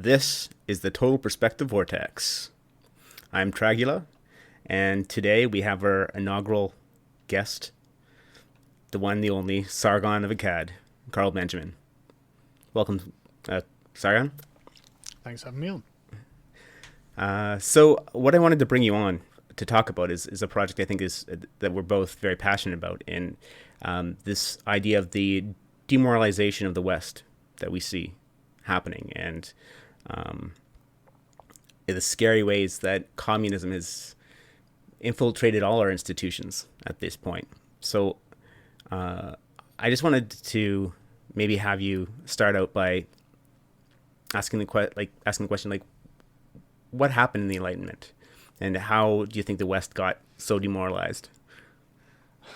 This is the Total Perspective Vortex. I'm Tragula, and today we have our inaugural guest, the one, the only, Sargon of Akkad, Carl Benjamin. Welcome, Sargon. Thanks for having me on. So what I wanted to bring you on to talk about is a project I think is that we're both very passionate about, in this idea of the demoralization of the West that we see happening, and the scary ways that communism has infiltrated all our institutions at this point. So I just wanted to maybe have you start out by asking the question, like, what happened in the Enlightenment, and how do you think the West got so demoralized? I'm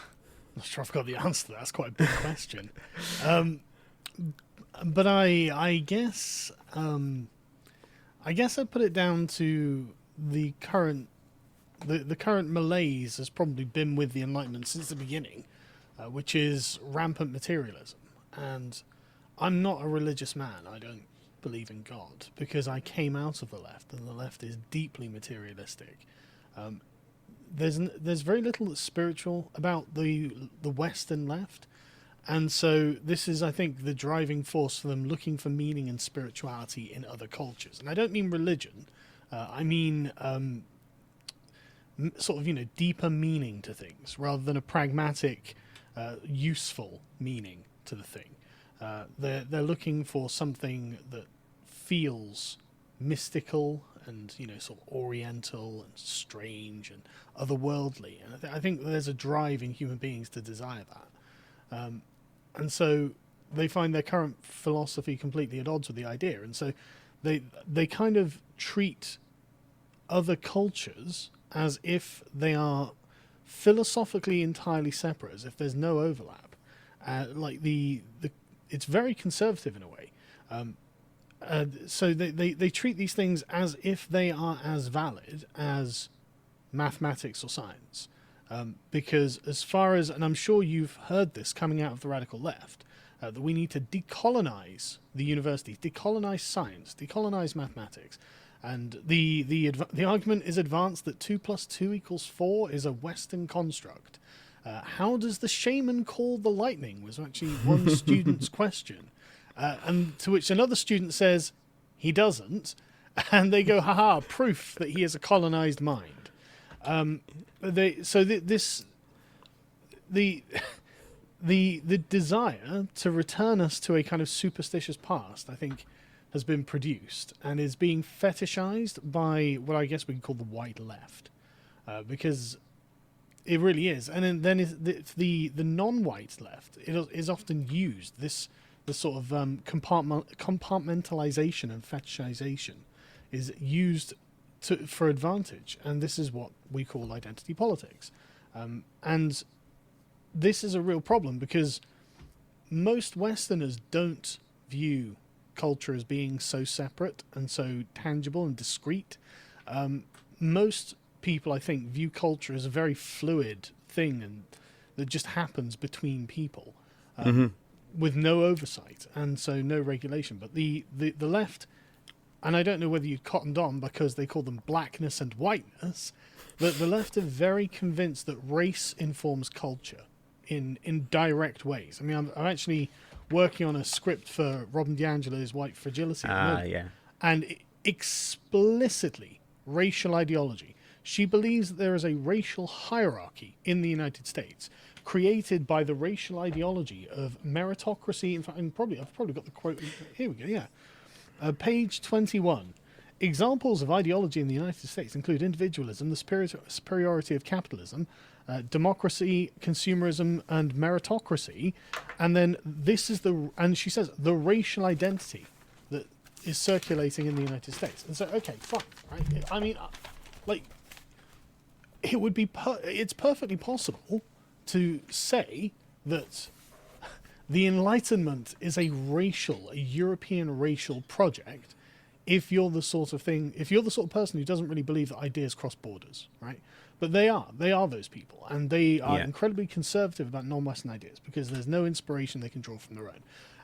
not sure I've got the answer to that. That's quite a big question. But I guess I'd put it down to the current malaise has probably been with the Enlightenment since the beginning, which is rampant materialism. And I'm not a religious man. I don't believe in God because I came out of the left, and the left is deeply materialistic. There's very little that's spiritual about the Western left. And so this is, I think, the driving force for them looking for meaning and spirituality in other cultures. And I don't mean religion. I mean sort of, deeper meaning to things rather than a pragmatic, useful meaning to the thing. They're looking for something that feels mystical and, sort of oriental and strange and otherworldly. And I think there's a drive in human beings to desire that. And so they find their current philosophy completely at odds with the idea. And so they kind of treat other cultures as if they are philosophically entirely separate, as if there's no overlap. It's very conservative in a way. So they treat these things as if they are as valid as mathematics or science. Because as far as, and I'm sure you've heard this coming out of the radical left, that we need to decolonize the universities, decolonize science, decolonize mathematics. And the argument is advanced that 2 + 2 = 4 is a Western construct. How does the shaman call the lightning was actually one student's question. And to which another student says, he doesn't. And they go, haha, proof that he has a colonized mind. The desire to return us to a kind of superstitious past, I think, has been produced and is being fetishized by what I guess we could call the white left, because it really is. And then the non-white left is often used, this sort of compartmentalization and fetishization is used for advantage, and this is what we call identity politics. And this is a real problem because most Westerners don't view culture as being so separate and so tangible and discrete. Most people, I think, view culture as a very fluid thing and that just happens between people with no oversight and so no regulation. But the left, and I don't know whether you'd cottoned on because they call them blackness and whiteness, but the left are very convinced that race informs culture in direct ways. I mean, I'm actually working on a script for Robin DiAngelo's White Fragility. Yeah. And explicitly racial ideology. She believes that there is a racial hierarchy in the United States created by the racial ideology of meritocracy. In fact, I've probably got the quote. Here we go, yeah. Page 21. Examples of ideology in the United States include individualism, the superiority of capitalism, democracy, consumerism, and meritocracy. And then and she says, the racial identity that is circulating in the United States. And so, okay, fine, right? I mean, it would be, it's perfectly possible to say that the Enlightenment is a European racial project if you're the sort of person who doesn't really believe that ideas cross borders, right? But they are those people, and they are incredibly conservative about non-Western ideas because there's no inspiration they can draw from their own.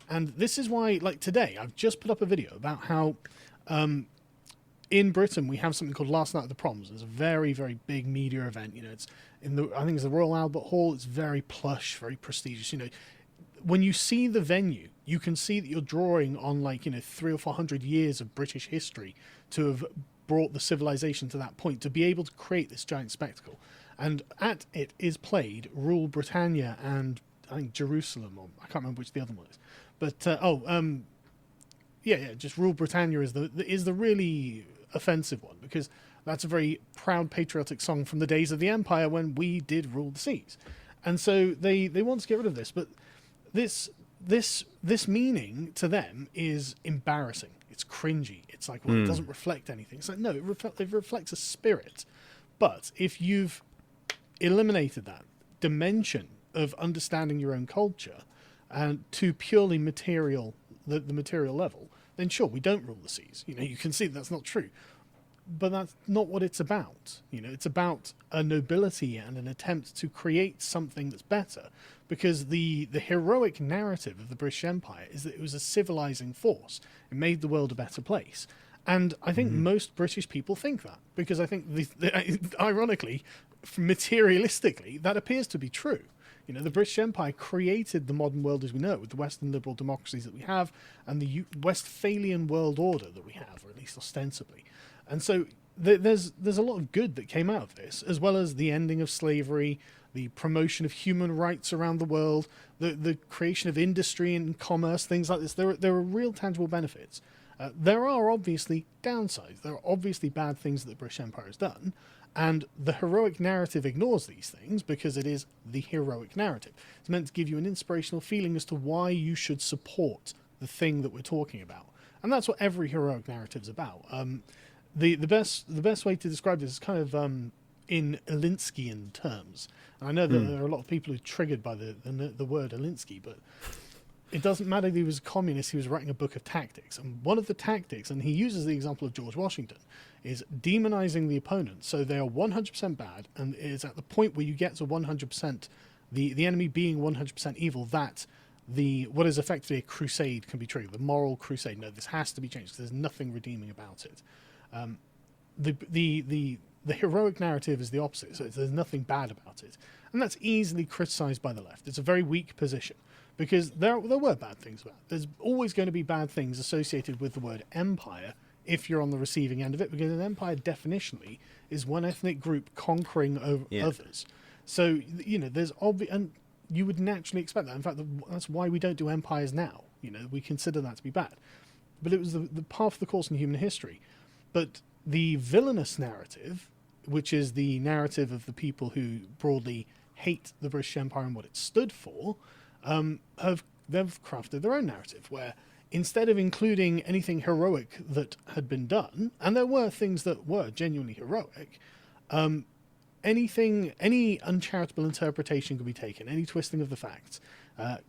And this is why, like today, I've just put up a video about how In Britain, we have something called Last Night at the Proms. It's a very, very big media event. You know, it's I think it's the Royal Albert Hall. It's very plush, very prestigious. You know, when you see the venue, you can see that you're drawing on 300 or 400 years of British history to have brought the civilization to that point, to be able to create this giant spectacle. And at it is played Rule Britannia and I think Jerusalem, or I can't remember which the other one is. But just Rule Britannia is the really offensive one, because that's a very proud patriotic song from the days of the Empire when we did rule the seas. And so they want to get rid of this, but this meaning to them is embarrassing. It's cringy. It's like, well, it doesn't reflect anything. It's like, no, it reflects a spirit. But if you've eliminated that dimension of understanding your own culture and to purely material, the material level, then sure, we don't rule the seas. You know, you can see that's not true. But that's not what it's about. You know, it's about a nobility and an attempt to create something that's better. Because the heroic narrative of the British Empire is that it was a civilizing force. It made the world a better place. And I think most British people think that. Because I think, ironically, materialistically, that appears to be true. You know, the British Empire created the modern world as we know it, with the Western liberal democracies that we have and the Westphalian world order that we have, or at least ostensibly. And so there's a lot of good that came out of this, as well as the ending of slavery, the promotion of human rights around the world, the creation of industry and commerce, things like this. There are real tangible benefits. There are obviously downsides. There are obviously bad things that the British Empire has done. And the heroic narrative ignores these things because it is the heroic narrative. It's meant to give you an inspirational feeling as to why you should support the thing that we're talking about. And that's what every heroic narrative is about. The best way to describe this is kind of in Alinskian terms. And I know that there are a lot of people who are triggered by the word Alinsky, but it doesn't matter that he was a communist. He was writing a book of tactics. And one of the tactics, and he uses the example of George Washington, is demonizing the opponent. So they are 100% bad, and it is at the point where you get to 100%, the enemy being 100% evil, that what is effectively a crusade can be triggered, the moral crusade. No, this has to be changed because there's nothing redeeming about it. The heroic narrative is the opposite, so there's nothing bad about it. And that's easily criticized by the left. It's a very weak position, because there were bad things about it. There's always going to be bad things associated with the word empire if you're on the receiving end of it, because an empire definitionally is one ethnic group conquering over others. So, you know, there's and you would naturally expect that. In fact, that's why we don't do empires now. You know, we consider that to be bad. But it was the path of the course in human history. But the villainous narrative, which is the narrative of the people who broadly hate the British Empire and what it stood for, they've crafted their own narrative, where instead of including anything heroic that had been done, and there were things that were genuinely heroic, any uncharitable interpretation can be taken, any twisting of the facts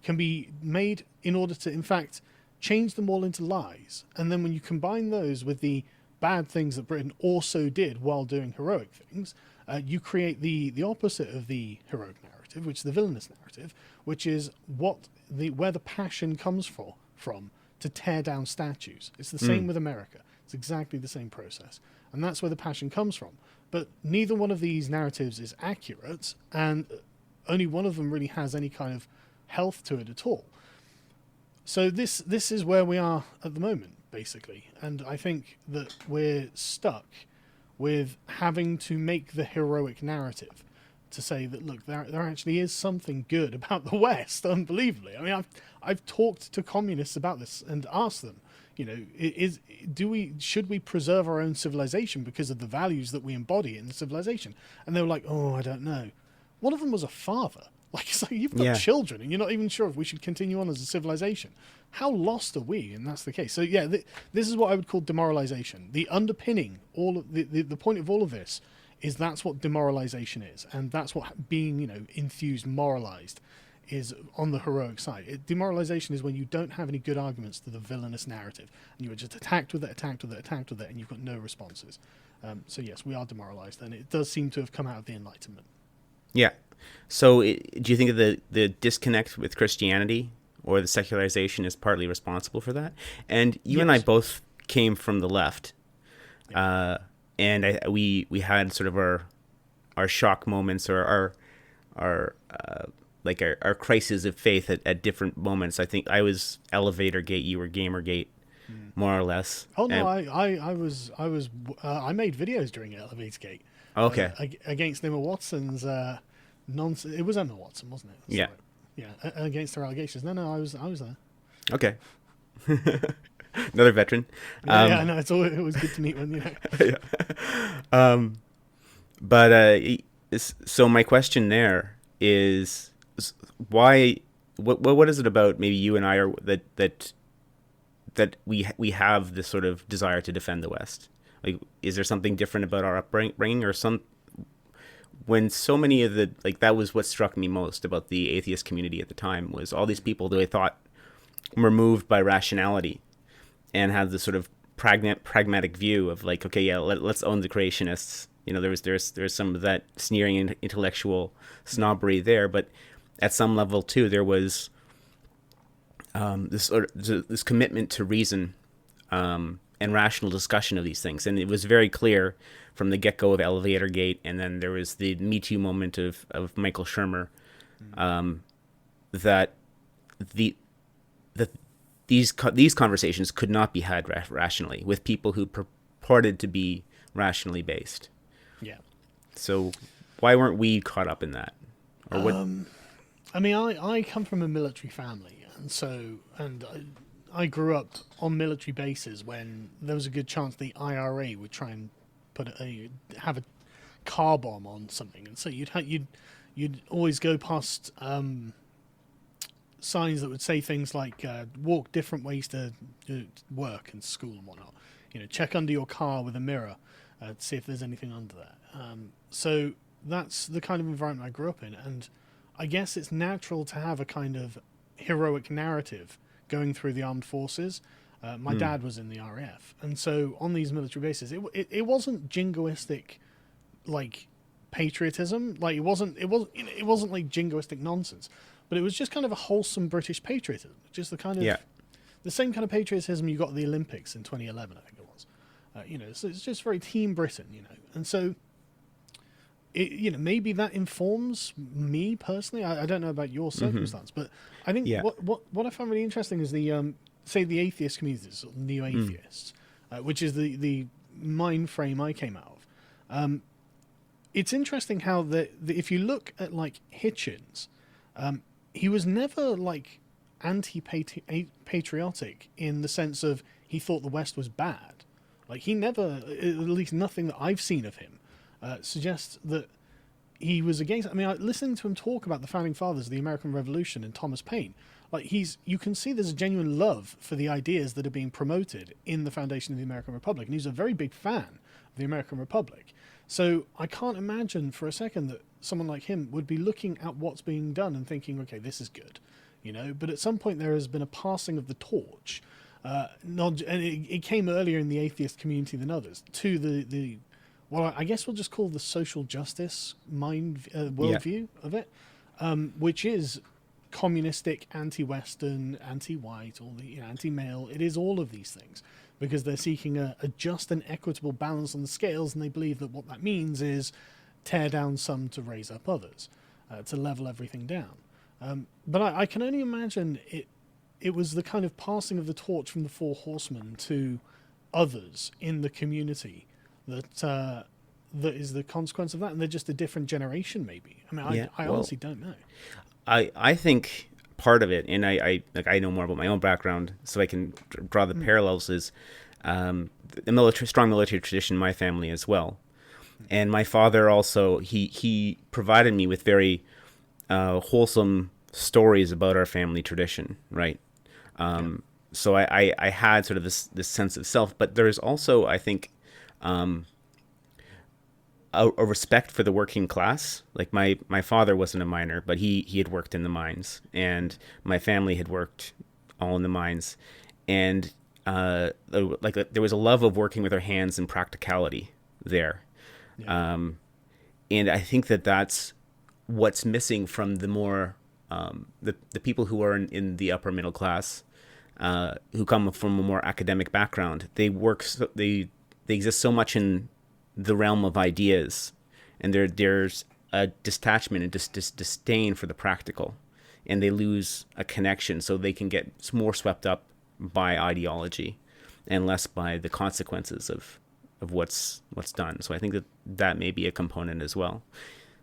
can be made in order to, in fact, change them all into lies. And then when you combine those with the bad things that Britain also did while doing heroic things, you create the opposite of the heroic narrative, which is the villainous narrative, which is where the passion comes from to tear down statues. It's the same with America. It's exactly the same process. And that's where the passion comes from. But neither one of these narratives is accurate, and only one of them really has any kind of health to it at all. So this is where we are at the moment, basically. And I think that we're stuck with having to make the heroic narrative to say that, look, there actually is something good about the West, unbelievably. I mean, I've talked to communists about this and asked them, you know, should we preserve our own civilization because of the values that we embody in the civilization? And they were like, oh, I don't know. One of them was a father. Like, it's like, you've got children and you're not even sure if we should continue on as a civilization. How lost are we? And that's the case. So yeah, this is what I would call demoralization. The underpinning, all of the point of all of this is that's what demoralization is. And that's what being, you know, enthused, moralized is on the heroic side. Demoralization is when you don't have any good arguments to the villainous narrative. And you are just attacked with it, and you've got no responses. So yes, we are demoralized. And it does seem to have come out of the Enlightenment. Yeah. So do you think that the disconnect with Christianity or the secularization is partly responsible for that? And you and I both came from the left, and we had sort of our shock moments, or our like our crises of faith at different moments. I think I was Elevator Gate, you were Gamergate, more or less. Oh no, I made videos during Elevator Gate. Okay. Against Emma Watson's nonsense. It was Emma Watson, wasn't it? Yeah. Sorry. Yeah, against her allegations. No, I was there. Okay. Another veteran. Yeah, no, it was good to meet one. Yeah. But so my question there is why? What is it about maybe you and I are that we have this sort of desire to defend the West? Like, is there something different about our upbringing, or when so many of that was what struck me most about the atheist community at the time, was all these people that I thought were moved by rationality and had this sort of pragmatic view of like, okay, yeah, let's own the creationists. There's some of that sneering and intellectual snobbery there, but at some level too, there was this commitment to reason and rational discussion of these things, and it was very clear from the get-go of Elevator Gate, and then there was the Me Too moment of Michael Shermer, that these conversations could not be had rationally with people who purported to be rationally based. Yeah. So why weren't we caught up in that? Or what? I mean, I come from a military family, and I grew up on military bases when there was a good chance the IRA would try and have a car bomb on something, and so you'd always go past signs that would say things like walk different ways to work and school and whatnot. Check under your car with a mirror to see if there's anything under there. So that's the kind of environment I grew up in, and I guess it's natural to have a kind of heroic narrative going through the armed forces. My dad was in the RAF, and so on these military bases, it wasn't jingoistic, like patriotism. Like it wasn't like jingoistic nonsense, but it was just kind of a wholesome British patriotism, just the kind of the same kind of patriotism you got at the Olympics in 2011, I think it was. So it's just very Team Britain, and so. Maybe that informs me personally. I don't know about your circumstance, but I think what I find really interesting is the say the atheist communities, or neo-atheists, which is the mind frame I came out of. It's interesting how if you look at like Hitchens, he was never like anti-patriotic in the sense of he thought the West was bad. Like he never, at least nothing that I've seen of him, suggests that he was against. I mean, listening to him talk about the founding fathers of the American Revolution and Thomas Paine, like you can see there's a genuine love for the ideas that are being promoted in the foundation of the American Republic, and he's a very big fan of the American Republic. So I can't imagine for a second that someone like him would be looking at what's being done and thinking, okay, this is good, But at some point there has been a passing of the torch, and it came earlier in the atheist community than others, to the well, I guess we'll just call the social justice worldview of it, which is communistic, anti-Western, anti-white, all the anti-male. It is all of these things because they're seeking a just and equitable balance on the scales, and they believe that what that means is tear down some to raise up others, to level everything down. But I can only imagine it was the kind of passing of the torch from the Four Horsemen to others in the community that is the consequence of that, and they're just a different generation, maybe. I mean, I honestly don't know. I think part of it, and I know more about my own background, so I can draw the parallels, is the strong military tradition in my family as well. And my father also, he provided me with very wholesome stories about our family tradition, right? So I had sort of this sense of self, but there is also, I think, a respect for the working class. Like my father wasn't a miner, but he had worked in the mines, and my family had worked all in the mines, and there was a love of working with our hands and practicality there. And I think that's what's missing from the more the people who are in the upper middle class, who come from a more academic background, they exist so much in the realm of ideas, and there's a detachment and disdain for the practical, and they lose a connection, so they can get more swept up by ideology and less by the consequences of what's done. So I think that may be a component as well.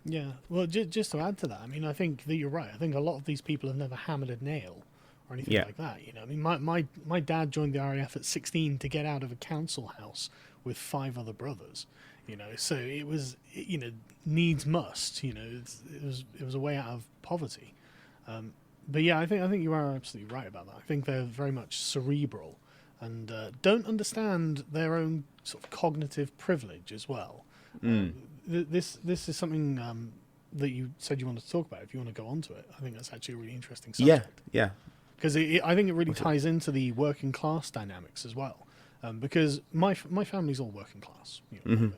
Yeah. Well, just to add to that, I mean, I think that you're right. I think a lot of these people have never hammered a nail or anything Yeah. like that. You know, I mean, my dad joined the RAF at 16 to get out of a council house with 5 other brothers. You know, so it was, you know, needs must. You know, it was a way out of poverty. But yeah, I think you are absolutely right about that. I think they're very much cerebral and don't understand their own sort of cognitive privilege as well. This is something that you said you wanted to talk about. If you want to go on to it, I think that's actually a really interesting subject. Yeah. Because I think it really ties into the working class dynamics as well. Because my family's all working class. You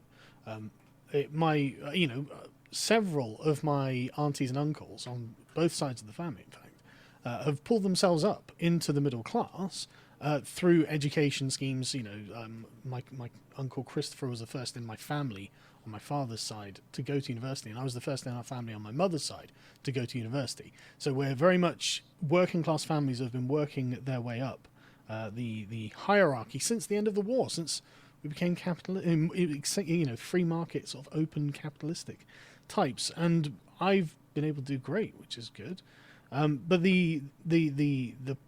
know, several of my aunties and uncles on both sides of the family, in fact, have pulled themselves up into the middle class through education schemes. You know, my uncle Christopher was the first in my family on my father's side to go to university, and I was the first in our family on my mother's side to go to university. So we're very much working class families who have been working their way up the hierarchy since the end of the war, since we became free market, sort of open capitalistic types, and I've been able to do great, which is good. But the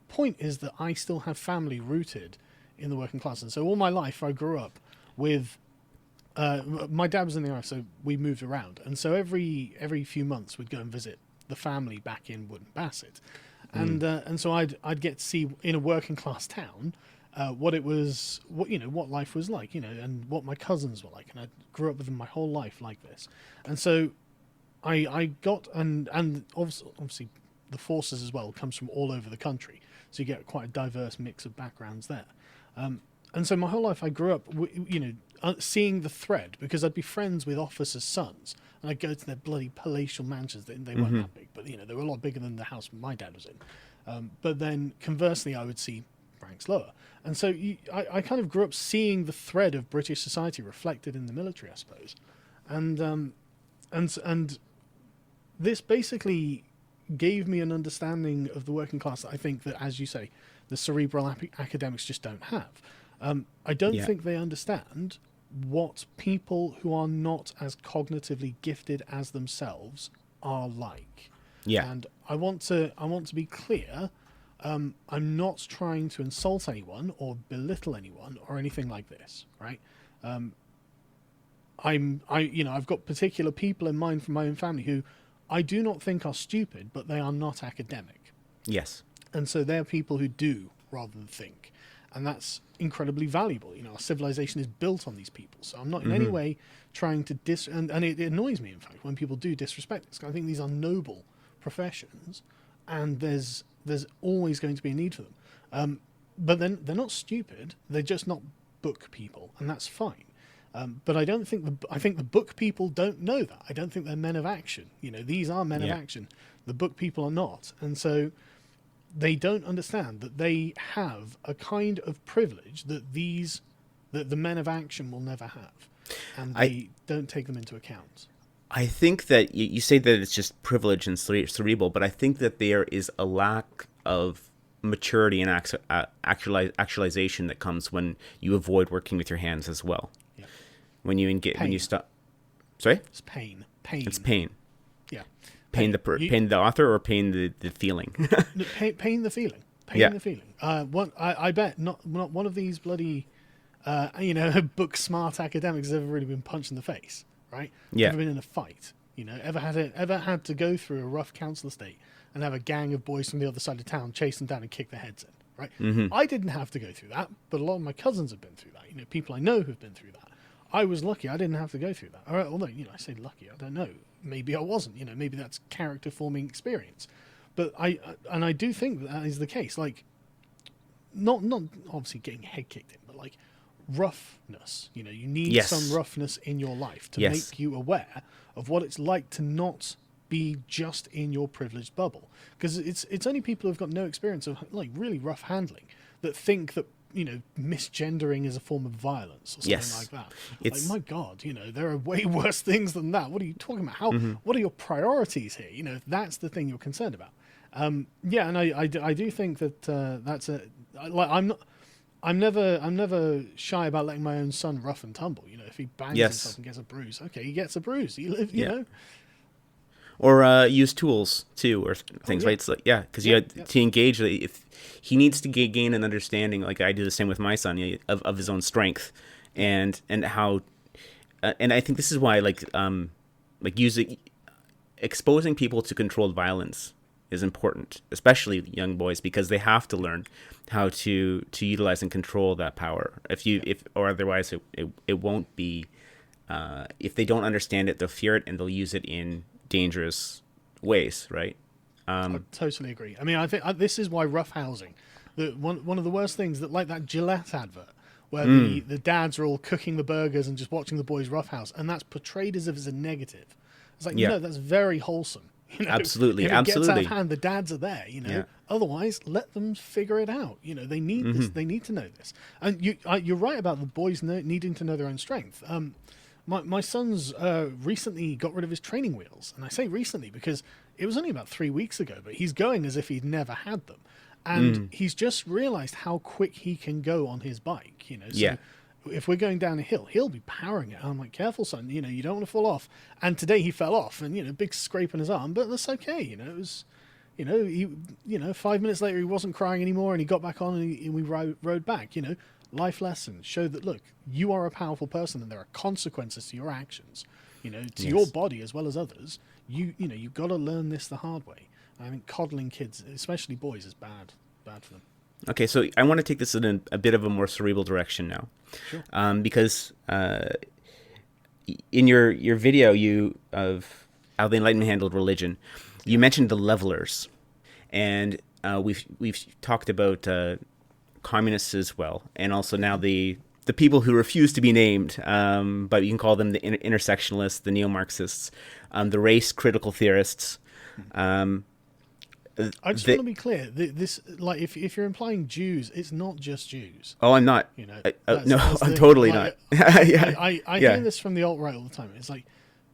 point is that I still have family rooted in the working class, and so all my life I grew up with. My dad was in the RAF, so we moved around, and so every few months we'd go and visit the family back in Wood and Bassett, and so I'd get to see in a working class town what it was, what life was like, and what my cousins were like, and I grew up with them my whole life like this, and so I got and obviously the forces as well comes from all over the country, so you get quite a diverse mix of backgrounds there. And so my whole life I grew up, seeing the thread, because I'd be friends with officers' sons, and I'd go to their bloody palatial mansions. They weren't that big, but they were a lot bigger than the house my dad was in. But then conversely, I would see ranks lower, and so I kind of grew up seeing the thread of British society reflected in the military, I suppose, and this basically gave me an understanding of the working class that I think that, as you say, the cerebral academics just don't have. I don't think they understand what people who are not as cognitively gifted as themselves are like. Yeah. And I want to be clear. I'm not trying to insult anyone or belittle anyone or anything like this, right? I've got particular people in mind from my own family who I do not think are stupid, but they are not academic. Yes. And so they're people who do rather than think. And that's incredibly valuable. Our civilization is built on these people. So I'm not in any way trying to and it annoys me, in fact, when people do disrespect this. I think these are noble professions, and there's always going to be a need for them. But then they're not stupid. They're just not book people, and that's fine. But I think the book people don't know that. I don't think they're men of action. These are men of action. The book people are not. And so they don't understand that they have a kind of privilege that the men of action will never have, and they don't take them into account. I think that you say that it's just privilege and cerebral, but I think that there is a lack of maturity and actualization that comes when you avoid working with your hands as well. Yeah. When you stop. Sorry? It's pain. It's pain. Yeah. Pain the author, or pain the feeling? Pain the feeling. The feeling. I bet not one of these bloody, book smart academics has ever really been punched in the face, right? Yeah. Ever been in a fight? Ever had to go through a rough council estate and have a gang of boys from the other side of town chase them down and kick their heads in, right? Mm-hmm. I didn't have to go through that, but a lot of my cousins have been through that. People I know who've been through that. I was lucky; I didn't have to go through that. All right, although I say lucky, I don't know. Maybe I wasn't. Maybe that's character forming experience. But I do think that is the case. Like, not obviously getting head kicked in, but like roughness. You need some roughness in your life to make you aware of what it's like to not be just in your privileged bubble. Because it's only people who've got no experience of like really rough handling that think that, misgendering is a form of violence or something Yes. like that. It's- Like, my God, there are way worse things than that. What are you talking about? What are your priorities here? If that's the thing you're concerned about. Yeah, and I do think that that's I'm never shy about letting my own son rough and tumble. If he bangs Yes. himself and gets a bruise, okay, he gets a bruise. You know. Or use tools too, or things, yeah. right? It's like, because you had to engage. If he needs to gain an understanding, like I do the same with my son, of his own strength, and how, and I think this is why like exposing people to controlled violence is important, especially young boys, because they have to learn how to utilize and control that power. Or otherwise it won't be. If they don't understand it, they'll fear it and they'll use it in dangerous ways, right? I totally agree. I mean, I think this is why roughhousing, one of the worst things, that like that Gillette advert where the dads are all cooking the burgers and just watching the boys roughhouse, and that's portrayed as if it's a negative. It's like, no, that's very wholesome. Absolutely, if it absolutely. gets out of hand, the dads are there. Otherwise, let them figure it out. They need this. They need to know this. And you're right about the boys needing to know their own strength. My son's recently got rid of his training wheels, and I say recently because it was only about 3 weeks ago. But he's going as if he'd never had them, and he's just realised how quick he can go on his bike. So if we're going down a hill, he'll be powering it. I'm like, careful, son. You don't want to fall off. And today he fell off, and big scrape on his arm, but that's okay. It was, he, 5 minutes later he wasn't crying anymore, and he got back on, and we rode back. Life lessons show that, look, you are a powerful person, and there are consequences to your actions. To your body as well as others. You've got to learn this the hard way. I think coddling kids, especially boys, is bad for them. Okay, so I want to take this in a bit of a more cerebral direction now. Sure. Because in your video of how the Enlightenment handled religion, you mentioned the levelers, and we've talked about communists as well, and also now the people who refuse to be named, but you can call them the intersectionalists, the neo-Marxists, the race-critical theorists. I just want to be clear. This, like, if you're implying Jews, it's not just Jews. Oh, I'm not. No, I'm totally not. I hear this from the alt-right all the time. It's like,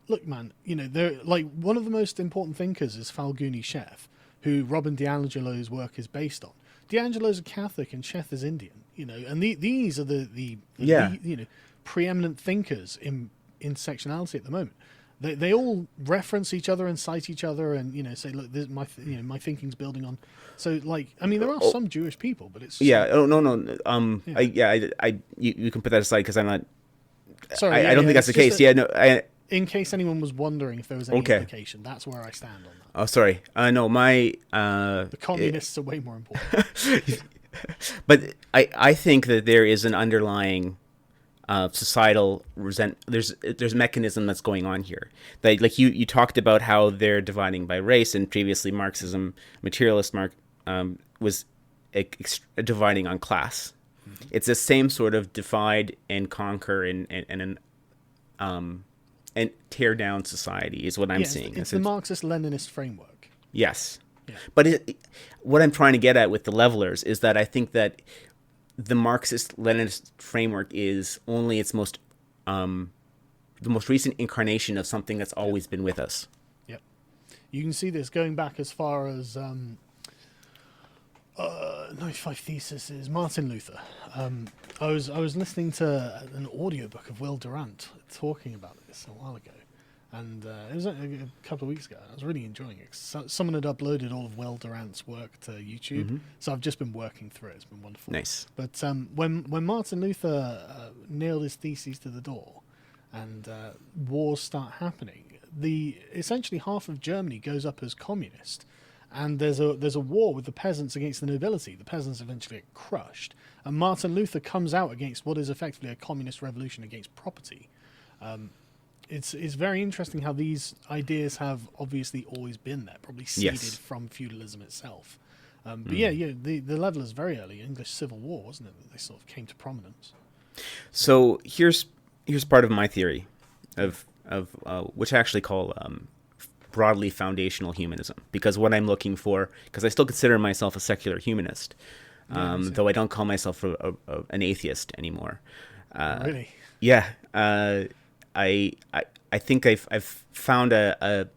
look, man, they're like, one of the most important thinkers is Falguni Sheth, who Robin DiAngelo's work is based on. DiAngelo's a Catholic and Sheth is Indian, and these are the preeminent thinkers in intersectionality at the moment. They all reference each other and cite each other, and say, look, this, my thinking's building on. So, like, I mean, there are some Jewish people, but it's no. You can put that aside because I'm not. Sorry, I don't think that's the case. In case anyone was wondering if there was any implication, that's where I stand on that. Oh, sorry. No, the communists are way more important. But I think that there is an underlying societal there's a mechanism that's going on here. That, like, you talked about how they're dividing by race, and previously Marxism, materialist was dividing on class. Mm-hmm. It's the same sort of divide and conquer and tear down society is what I'm seeing. It's the Marxist-Leninist framework. Yes. Yeah. But what I'm trying to get at with the levelers is that I think that the Marxist-Leninist framework is only its most the most recent incarnation of something that's always been with us. Yep. You can see this going back as far as 95 Theses, Martin Luther. I was listening to an audiobook of Will Durant talking about this a while ago, and it was a couple of weeks ago. I was really enjoying it. Someone had uploaded all of Will Durant's work to YouTube, so I've just been working through it. It's been wonderful. Nice. But when Martin Luther nailed his theses to the door, and wars start happening, essentially half of Germany goes up as communist. And there's a war with the peasants against the nobility. The peasants eventually get crushed, and Martin Luther comes out against what is effectively a communist revolution against property. It's very interesting how these ideas have obviously always been there, probably seeded from feudalism itself. But the level is very early English Civil War, wasn't it? That they sort of came to prominence. So here's part of my theory of which I actually call broadly foundational humanism, because what I'm looking for, because I still consider myself a secular humanist, though I don't call myself an atheist anymore. Really? Yeah, I think I've found a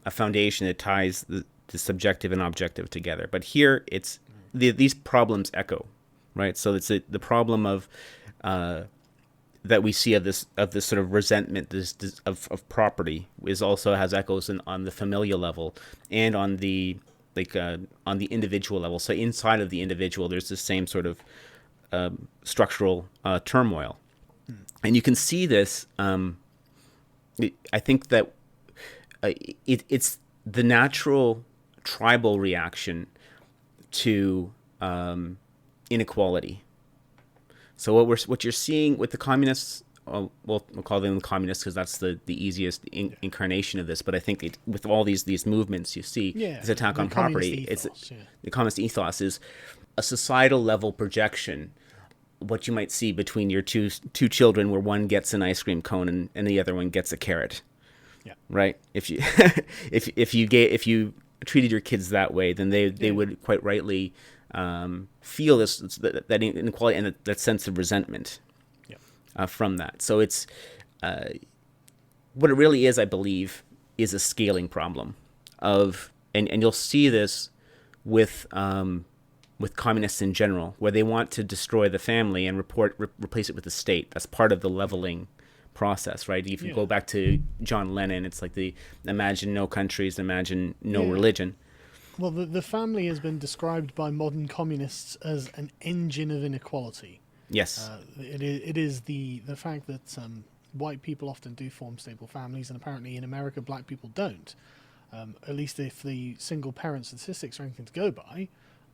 foundation that ties the subjective and objective together. But here, it's these problems echo, right? So it's the problem of that we see of this sort of resentment, this of property, is also has echoes on the familial level and on the on the individual level. So inside of the individual, there's the same sort of structural turmoil, and you can see this. I think that it's the natural tribal reaction to inequality. So what you're seeing with the communists, we'll call them the communists because that's the easiest incarnation of this. But I think with all these movements, you see this attack on property. The communist ethos is a societal level projection. What you might see between your two children, where one gets an ice cream cone and the other one gets a carrot. Yeah. Right. If you if you treated your kids that way, then they would quite rightly feel that inequality and that sense of resentment from that. So it's what it really is, I believe, is a scaling problem of, and you'll see this with communists in general, where they want to destroy the family and replace it with the state. That's part of the leveling process, right? If you go back to John Lennon, it's like the imagine no countries, imagine no religion. Well, the family has been described by modern communists as an engine of inequality. Yes. It is the fact that white people often do form stable families, and apparently in America black people don't. At least if the single parent statistics are anything to go by,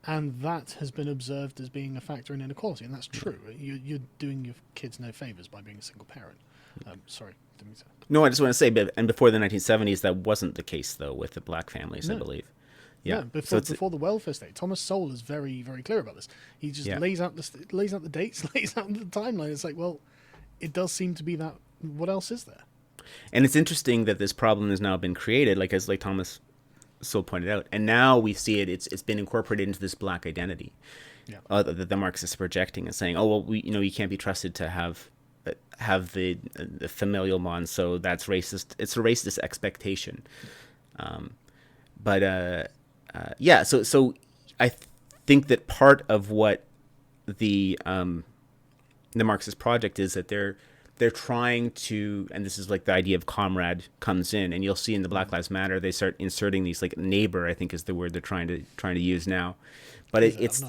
and that has been observed as being a factor in inequality, and that's true. You're doing your kids no favors by being a single parent. Sorry, didn't mean to. No, I just want to say, and before the 1970s, that wasn't the case, though, with the black families, I believe. Yeah, no, before the welfare state, Thomas Sowell is very, very clear about this. He just lays out the dates, lays out the timeline. It's like, well, it does seem to be that. What else is there? And it's interesting that this problem has now been created, like Thomas Sowell pointed out, and now we see it. It's been incorporated into this black identity that the Marxists are projecting and saying, oh well, you can't be trusted to have the familial bond, so that's racist. It's a racist expectation. So I think that part of what the Marxist project is that they're trying to, and this is like the idea of comrade comes in, and you'll see in the Black Lives Matter they start inserting these, like neighbor, I think is the word they're trying to use now, but it's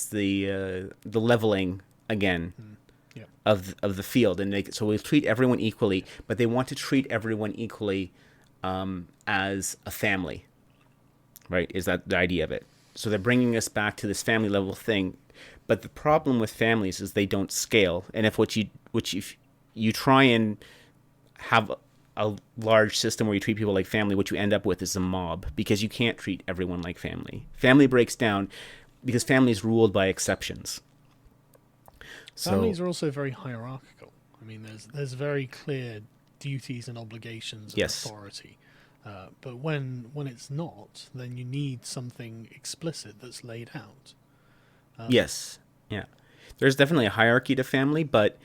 the leveling again. Of the field, and so we treat everyone equally, but they want to treat everyone equally as a family, right? Is that the idea of it? So they're bringing us back to this family level thing, but the problem with families is they don't scale, and if you try and have a large system where you treat people like family, what you end up with is a mob, because you can't treat everyone like family. Family breaks down because family is ruled by exceptions. Families are also very hierarchical. I mean, there's very clear duties and obligations and authority. But when it's not, then you need something explicit that's laid out. Yes. Yeah. There's definitely a hierarchy to family, but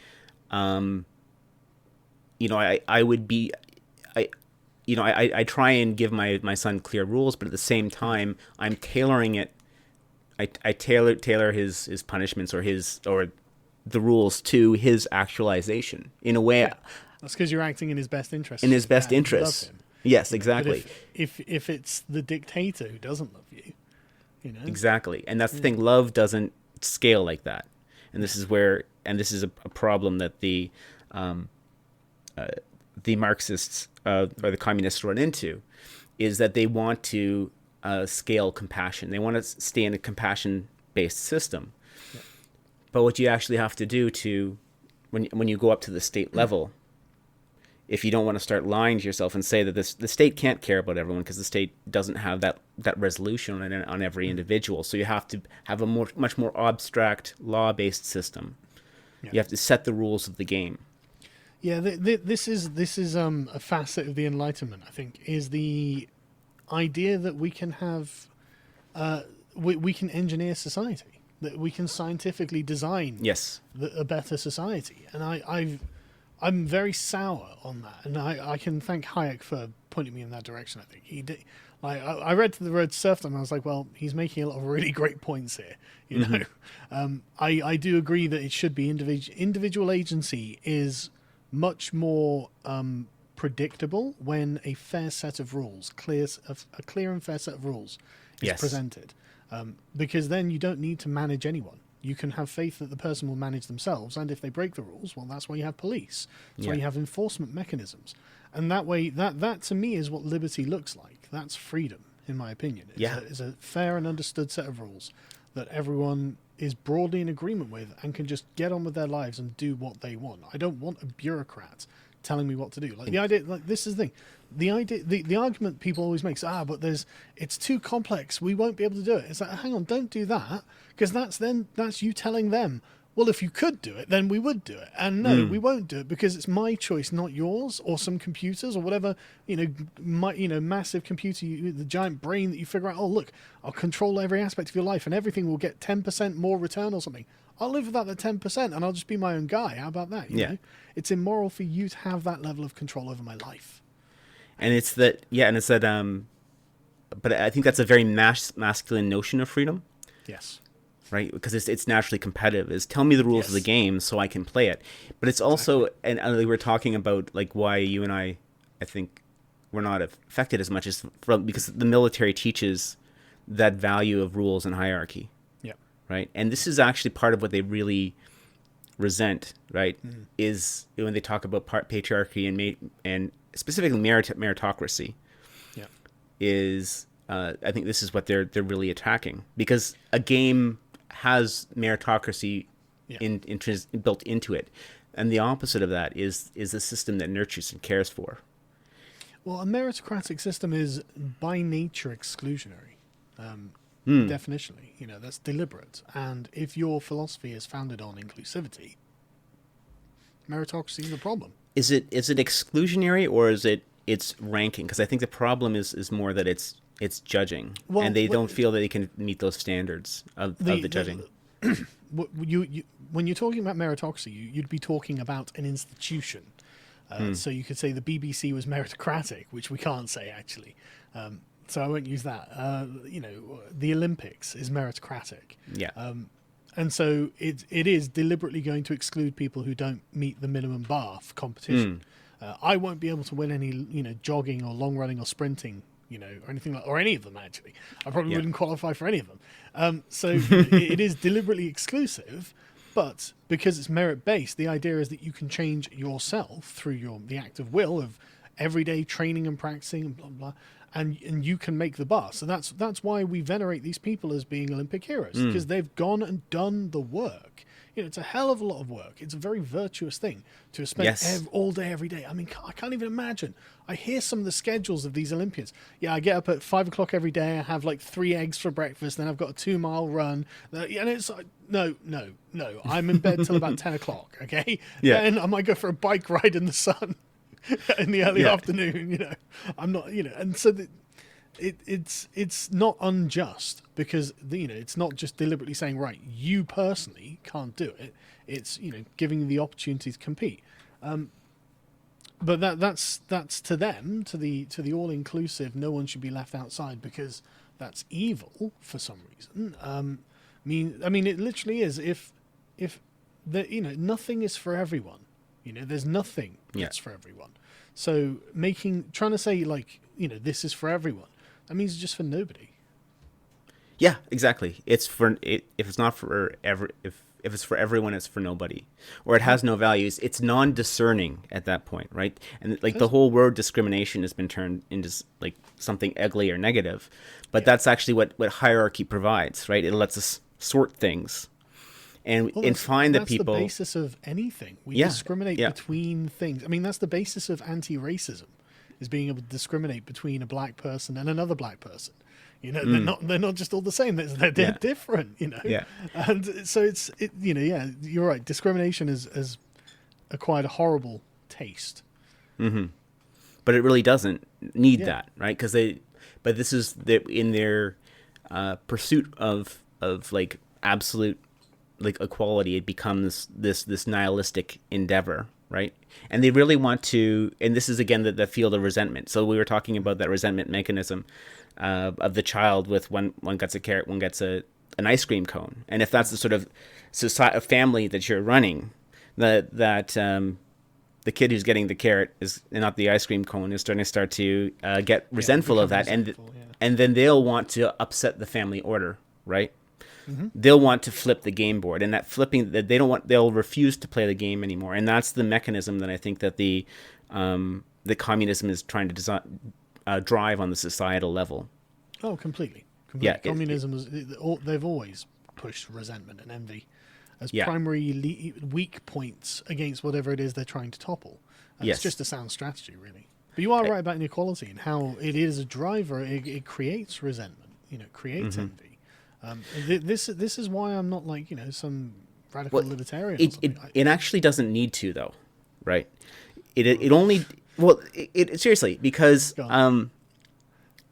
I try and give my son clear rules, but at the same time I'm tailoring it. I tailor his punishments or the rules to his actualization in a way. Yeah. That's because you're acting in his best interest. In his best interest. Yes, exactly. But if it's the dictator who doesn't love you, Exactly. And that's the thing. Love doesn't scale like that. And this is a problem that the Marxists or the communists run into, is that they want to scale compassion. They want to stay in a compassion-based system. Yeah. But what you actually have to do when you go up to the state level, if you don't want to start lying to yourself and say that the state can't care about everyone because the state doesn't have that resolution on every individual, so you have to have a much more abstract law-based system. Yeah. You have to set the rules of the game. Yeah, this is a facet of the Enlightenment, I think, is the idea that we can have we can engineer society. that we can scientifically design Yes. a better society. And I'm very sour on that, and I can thank Hayek for pointing me in that direction. I think he did. Like I read The Road to Serfdom, and I was like, well, he's making a lot of really great points here. You know, I do agree that it should be individual agency is much more predictable when a fair set of rules, a clear and fair set of rules is presented, because then you don't need to manage anyone. You can have faith that the person will manage themselves, and if they break the rules, well, that's why you have police. That's why you have enforcement mechanisms. And that way, that to me is what liberty looks like. That's freedom, in my opinion. It's a fair and understood set of rules that everyone is broadly in agreement with and can just get on with their lives and do what they want. I don't want a bureaucrat telling me what to do. Like the idea, like this is the thing. The argument people always make is, but it's too complex. We won't be able to do it. It's like, hang on, don't do that, because that's you telling them, well, if you could do it, then we would do it. And no, we won't do it because it's my choice, not yours, or some computers or whatever, massive computer, the giant brain that you figure out, oh, look, I'll control every aspect of your life and everything will get 10% more return or something. I'll live without the 10% and I'll just be my own guy. How about that? You know? It's immoral for you to have that level of control over my life. And it's that, but I think that's a very masculine notion of freedom. Yes. Right? Because it's naturally competitive. Is tell me the rules of the game so I can play it. But it's also, and we were talking about like why you and I think we're not affected as much as because the military teaches that value of rules and hierarchy. Yeah. Right? And this is actually part of what they really resent, right? Is when they talk about patriarchy and specifically meritocracy. Yeah. Is I think this is what they're really attacking, because a game has meritocracy built into it, and the opposite of that is a system that nurtures and cares for. Well, a meritocratic system is by nature exclusionary, definitionally. That's deliberate. And if your philosophy is founded on inclusivity, meritocracy is a problem. Is it exclusionary, or is it's ranking? Because I think the problem is more that it's judging, and they don't feel that they can meet those standards of the judging. When you're talking about meritocracy, you'd be talking about an institution. So you could say the BBC was meritocratic, which we can't say actually. So I won't use that. The Olympics is meritocratic. Yeah. And so it is deliberately going to exclude people who don't meet the minimum bar for competition. I won't be able to win any, jogging or long running or sprinting, or anything or any of them actually. I probably wouldn't qualify for any of them. So it is deliberately exclusive, but because it's merit based, the idea is that you can change yourself through the act of will of everyday training and practicing and blah blah. And you can make the bar. So that's why we venerate these people as being Olympic heroes, because they've gone and done the work. It's a hell of a lot of work. It's a very virtuous thing to have spent all day, every day. I mean, I can't even imagine. I hear some of the schedules of these Olympians. I get up at 5 o'clock every day. I have like 3 eggs for breakfast. Then I've got a 2-mile run. And it's like, no. I'm in bed till about 10 o'clock, okay? Yeah. Then I might go for a bike ride in the sun in the early afternoon, I'm not, and so it's not unjust, because it's not just deliberately saying, right, you personally can't do it. It's giving you the opportunity to compete, but that's to them, to the all inclusive. No one should be left outside because that's evil for some reason. I mean, it literally is. If nothing is for everyone. There's nothing that's for everyone. So trying to say like, this is for everyone, that means it's just for nobody. Yeah, exactly. It's for if it's not for if it's for everyone, it's for nobody, or it has no values. It's non-discerning at that point, right? And like the whole word discrimination has been turned into like something ugly or negative, but that's actually what hierarchy provides, right? It lets us sort things. And find that people... That's the basis of anything. We discriminate between things. I mean, that's the basis of anti-racism, is being able to discriminate between a black person and another black person. They're not just all the same. They're different, Yeah. And so you're right. Discrimination has acquired a horrible taste. Mm-hmm. But it really doesn't need that, right? But this is in their pursuit of like absolute like equality, it becomes this nihilistic endeavor, right? And they really want to, and this is again the field of resentment. So we were talking about that resentment mechanism of the child with one gets a carrot, one gets an ice cream cone, and if that's the sort of society, family that you're running, that the kid who's getting the carrot is not the ice cream cone is starting to get resentful of that, and then they'll want to upset the family order, right? Mm-hmm. They'll want to flip the game board, and that flipping that they'll refuse to play the game anymore, and that's the mechanism that I think that the communism is trying to drive on the societal level. Oh, completely. Yeah, communism they've always pushed resentment and envy as primary weak points against whatever it is they're trying to topple. It's just a sound strategy, really. But you are right about inequality and how it is a driver. It creates resentment. Creates envy. This is why I'm not like some radical libertarian. It actually doesn't need to, though, right? It only seriously, because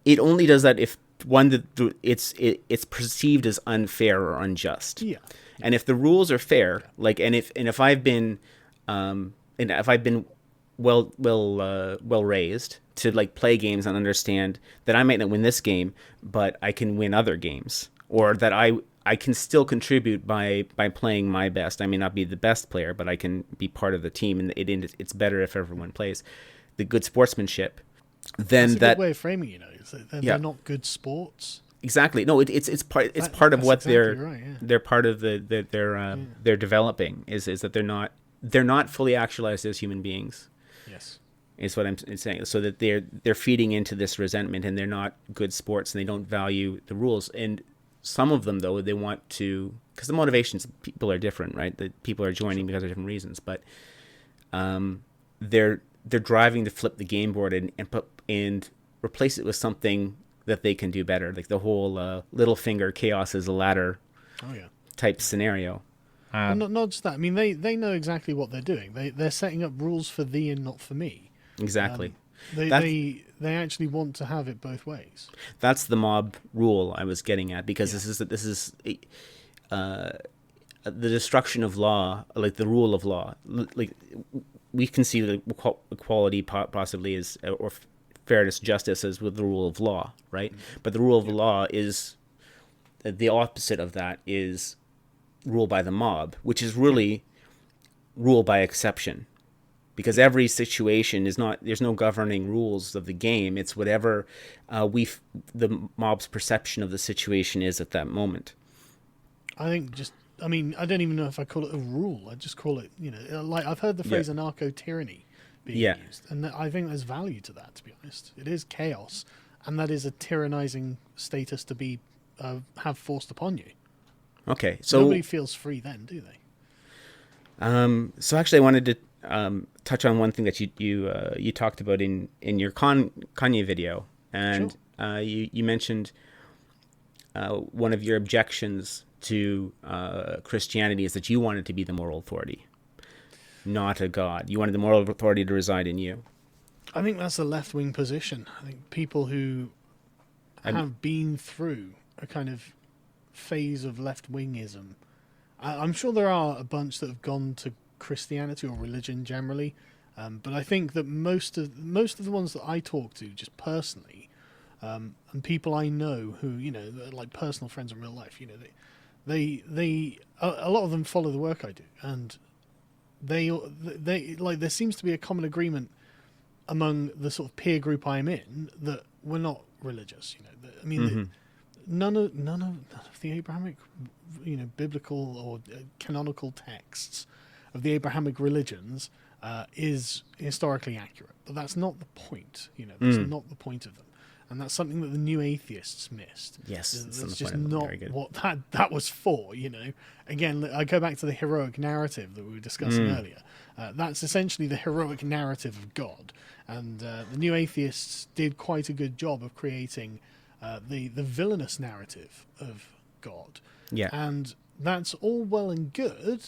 it only does that if it's perceived as unfair or unjust. Yeah. And if the rules are fair, like and if I've been well raised to like play games and understand that I might not win this game, but I can win other games, or that I can still contribute by playing my best. I may not be the best player, but I can be part of the team, and it's better if everyone plays. The good sportsmanship. Then that's a good way of framing it. They're not good sports. Exactly. No, it's part of what exactly they're part of they're developing is that they're not fully actualized as human beings. Yes. Is what I'm saying. So that they're feeding into this resentment, and they're not good sports, and they don't value the rules. And some of them, though, they want to, because the motivations of people are different, right? The people are joining because of different reasons, but they're driving to flip the game board and replace it with something that they can do better, like the whole little finger chaos is a ladder type scenario. Not just that. I mean, they know exactly what they're doing. They're setting up rules for thee and not for me. Exactly. They actually want to have it both ways. That's the mob rule I was getting at, because this is the destruction of law, like the rule of law. Like we can see the equality possibly is, or fairness, justice as with the rule of law, right? But the rule of law is the opposite of that, is rule by the mob, which is really rule by exception, because every situation is not, there's no governing rules of the game. It's whatever the mob's perception of the situation is at that moment. I don't even know if I call it a rule. I just call it, like I've heard the phrase anarcho-tyranny being used, and I think there's value to that, to be honest. It is chaos, and that is a tyrannizing status to be have forced upon you. Okay, so nobody feels free then, do they? So actually, I wanted to touch on one thing that you talked about in your Kanye video, and you mentioned one of your objections to Christianity is that you wanted to be the moral authority, not a god. You wanted the moral authority to reside in you. I think that's a left-wing position. I think people who have been through a kind of phase of left-wingism, I'm sure there are a bunch that have gone to Christianity or religion generally, but I think that most of the ones that I talk to just personally, and people I know who are like personal friends in real life, they a lot of them follow the work I do, and they like, there seems to be a common agreement among the sort of peer group I'm in that we're not religious. I mean, none of the Abrahamic, biblical or canonical texts of the Abrahamic religions is historically accurate, but that's not the point. That's not the point of them. And that's something that the new atheists missed. Yes, that's just not what that was for. Again, I go back to the heroic narrative that we were discussing earlier. That's essentially the heroic narrative of God, and the new atheists did quite a good job of creating the villainous narrative of God. Yeah, and that's all well and good,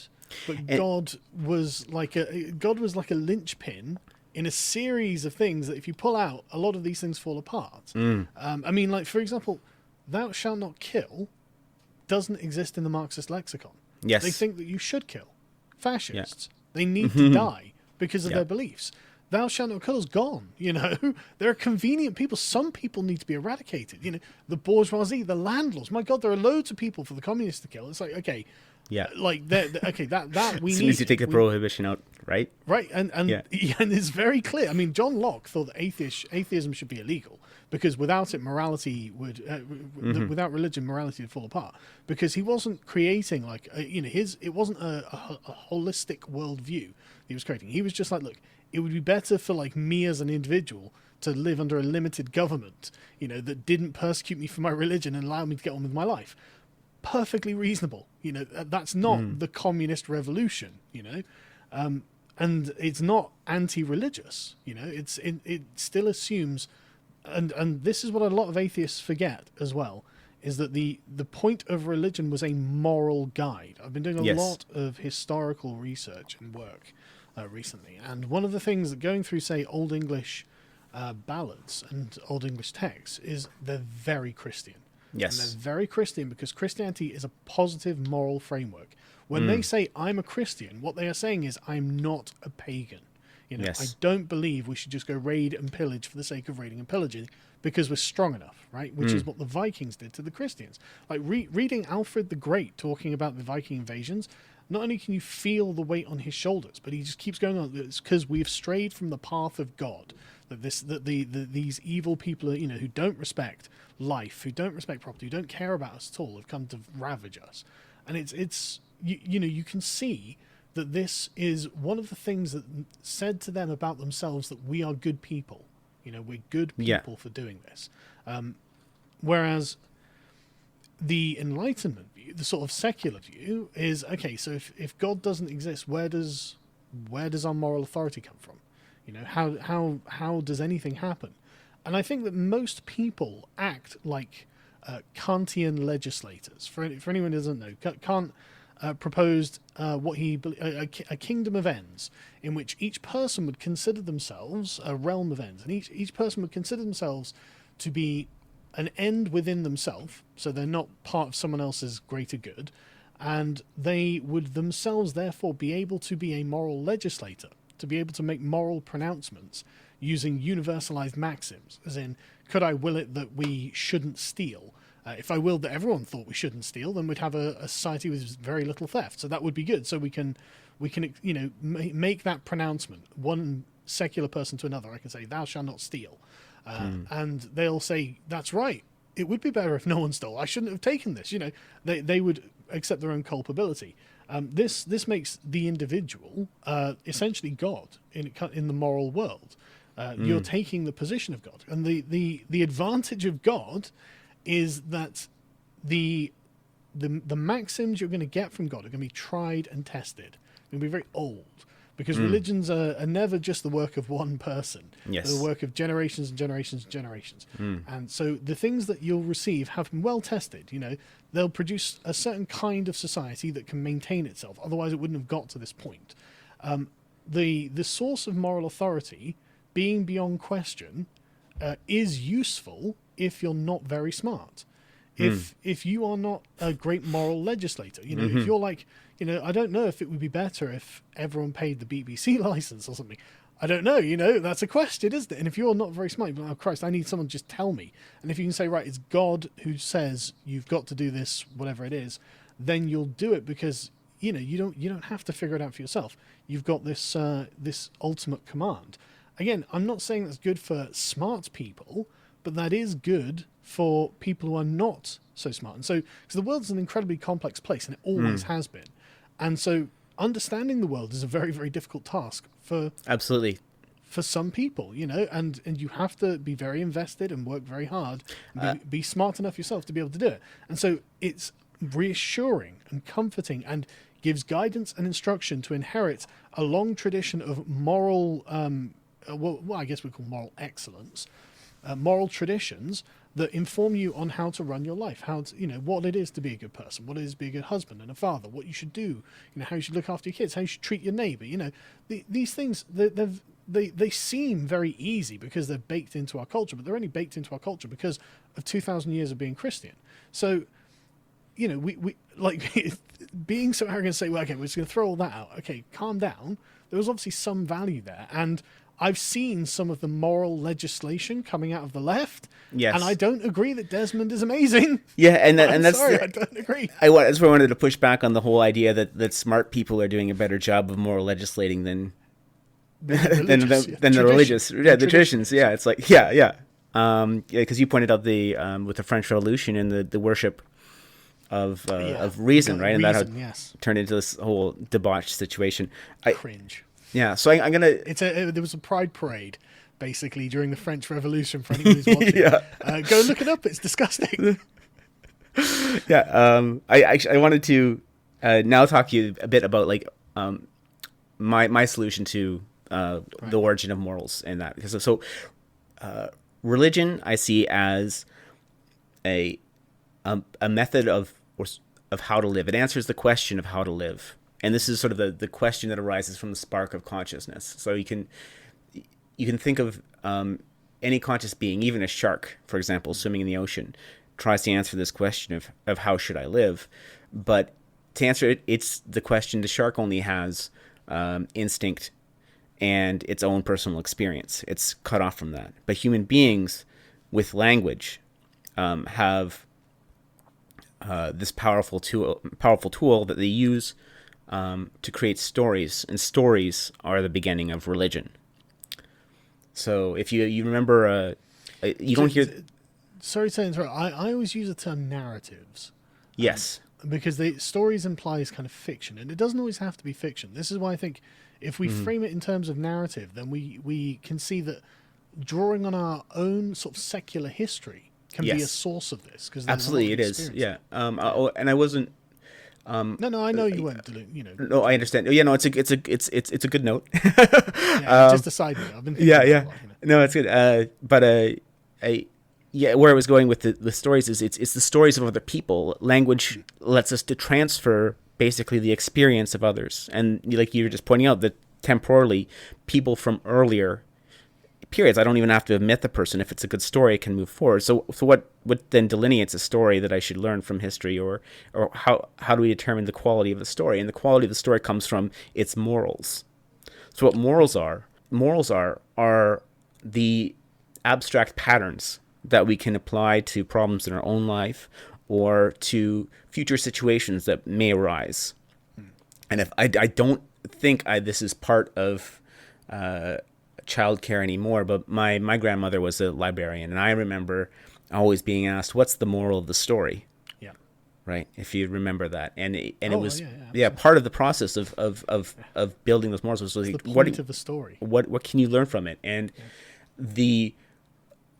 but God was like a linchpin in a series of things that if you pull out, a lot of these things fall apart. I mean, like, for example, thou shalt not kill doesn't exist in the Marxist lexicon. Yes. They think that you should kill fascists. They need to die because of their beliefs. Thou shalt not kill is gone. There are convenient people. Some people need to be eradicated. The landlords. My God, there are loads of people for the communists to kill. It's like, okay, that we as need. soon as you take the prohibition out, right? Right, and it's very clear. I mean, John Locke thought that atheism should be illegal because without it, morality would, without religion, morality would fall apart. Because he wasn't creating it wasn't a holistic worldview he was creating. He was just like, look, it would be better for me as an individual to live under a limited government, that didn't persecute me for my religion and allow me to get on with my life. Perfectly reasonable. That's not the communist revolution. And it's not anti-religious. It still assumes, and this is what a lot of atheists forget as well, is that the point of religion was a moral guide. I've been doing a lot of historical research and work recently, and one of the things that going through, say, Old English ballads and Old English texts is they're very Christian. Yes. And they're very Christian because Christianity is a positive moral framework. When they say, I'm a Christian, what they are saying is, I'm not a pagan. I don't believe we should just go raid and pillage for the sake of raiding and pillaging because we're strong enough, right? Which is what the Vikings did to the Christians. Like reading Alfred the Great talking about the Viking invasions, not only can you feel the weight on his shoulders, but he just keeps going on. It's because we've strayed from the path of God. That these evil people, who don't respect life, who don't respect property, who don't care about us at all, have come to ravage us. And it's you can see that this is one of the things that said to them about themselves that we are good people. We're good people for doing this. Whereas the Enlightenment view, the sort of secular view, is okay. So if God doesn't exist, where does our moral authority come from? How does anything happen? And I think that most people act like Kantian legislators. For anyone who doesn't know, Kant proposed a kingdom of ends, in which each person would consider themselves a realm of ends, and each person would consider themselves to be an end within themselves, so they're not part of someone else's greater good, and they would themselves therefore be able to be a moral legislator, to be able to make moral pronouncements using universalized maxims, as in, could I will it that we shouldn't steal? If I willed that everyone thought we shouldn't steal, then we'd have a society with very little theft. So that would be good. So we can make that pronouncement. One secular person to another, I can say, "Thou shalt not steal," and they'll say, "That's right. It would be better if no one stole. I shouldn't have taken this." They would accept their own culpability. This makes the individual essentially God in the moral world. You're taking the position of God, and the advantage of God is that the maxims you're going to get from God are going to be tried and tested. They're going to be very old, because religions are never just the work of one person. Yes. They're the work of generations and generations and generations. And so the things that you'll receive have been well tested. They'll produce a certain kind of society that can maintain itself. Otherwise, it wouldn't have got to this point. The source of moral authority being beyond question is useful if you're not very smart. If you are not a great moral legislator, if you're like, I don't know if it would be better if everyone paid the BBC license or something. I don't know, that's a question, isn't it? And if you're not very smart, you're like, oh Christ, I need someone to just tell me. And if you can say, right, it's God who says you've got to do this, whatever it is, then you'll do it, because you don't have to figure it out for yourself. You've got this this ultimate command. Again, I'm not saying that's good for smart people, but that is good for people who are not so smart. And so, because the world's an incredibly complex place, and it always has been. And so understanding the world is a very, very difficult task for some people, and you have to be very invested and work very hard, and be smart enough yourself to be able to do it. And so it's reassuring and comforting, and gives guidance and instruction to inherit a long tradition of moral, what I guess we call moral excellence, moral traditions that inform you on how to run your life, how to, what it is to be a good person, what it is to be a good husband and a father, what you should do, how you should look after your kids, how you should treat your neighbor. These things, they seem very easy because they're baked into our culture, but they're only baked into our culture because of 2,000 years of being Christian. So we like being so arrogant to say, well, okay, we're just going to throw all that out. Okay, calm down. There was obviously some value there, and I've seen some of the moral legislation coming out of the left, Yes. and I don't agree that Desmond is amazing. Yeah, and that's sorry, I don't agree. That's where I wanted to push back on the whole idea that smart people are doing a better job of moral legislating than the religious, the traditions. Yeah, it's like because you pointed out the with the French Revolution and the worship of reason, right? And that turned into this whole debauched situation. Cringe. Yeah, so I'm gonna. There was a pride parade, basically during the French Revolution. For anyone who's watching, go look it up. It's disgusting. Yeah, I wanted to now talk to you a bit about like my solution to the origin of morals and that, because religion I see as a method of how to live. It answers the question of how to live. And this is sort of the question that arises from the spark of consciousness. So you can think of any conscious being, even a shark, for example, swimming in the ocean, tries to answer this question of how should I live. But to answer it, it's the question the shark only has instinct and its own personal experience. It's cut off from that. But human beings with language have this powerful tool that they use to create stories, and stories are the beginning of religion. So if you remember, you don't hear. Sorry to interrupt. I always use the term narratives. Yes. Because stories implies kind of fiction, and it doesn't always have to be fiction. This is why I think if we frame it in terms of narrative, then we can see that drawing on our own sort of secular history can be a source of this. Because absolutely it is. Yeah. And I wasn't. No, I know you weren't. No, I understand. Yeah, no, it's a good note. Just a side note. I've been thinking about a lot, No, it's good. Where I was going with the stories is it's the stories of other people. Language lets us to transfer basically the experience of others, and like you were just pointing out, that temporally, people from earlier periods, I don't even have to admit the person. If it's a good story, it can move forward. So what then delineates a story that I should learn from history, or how do we determine the quality of the story? And the quality of the story comes from its morals. So what morals are the abstract patterns that we can apply to problems in our own life or to future situations that may arise. And if I don't think this is part of childcare anymore, but my grandmother was a librarian, and I remember always being asked, "What's the moral of the story?" Yeah, right. If you remember that, and it was part of the process of building those morals was like, the point of the story. What can you learn from it, and the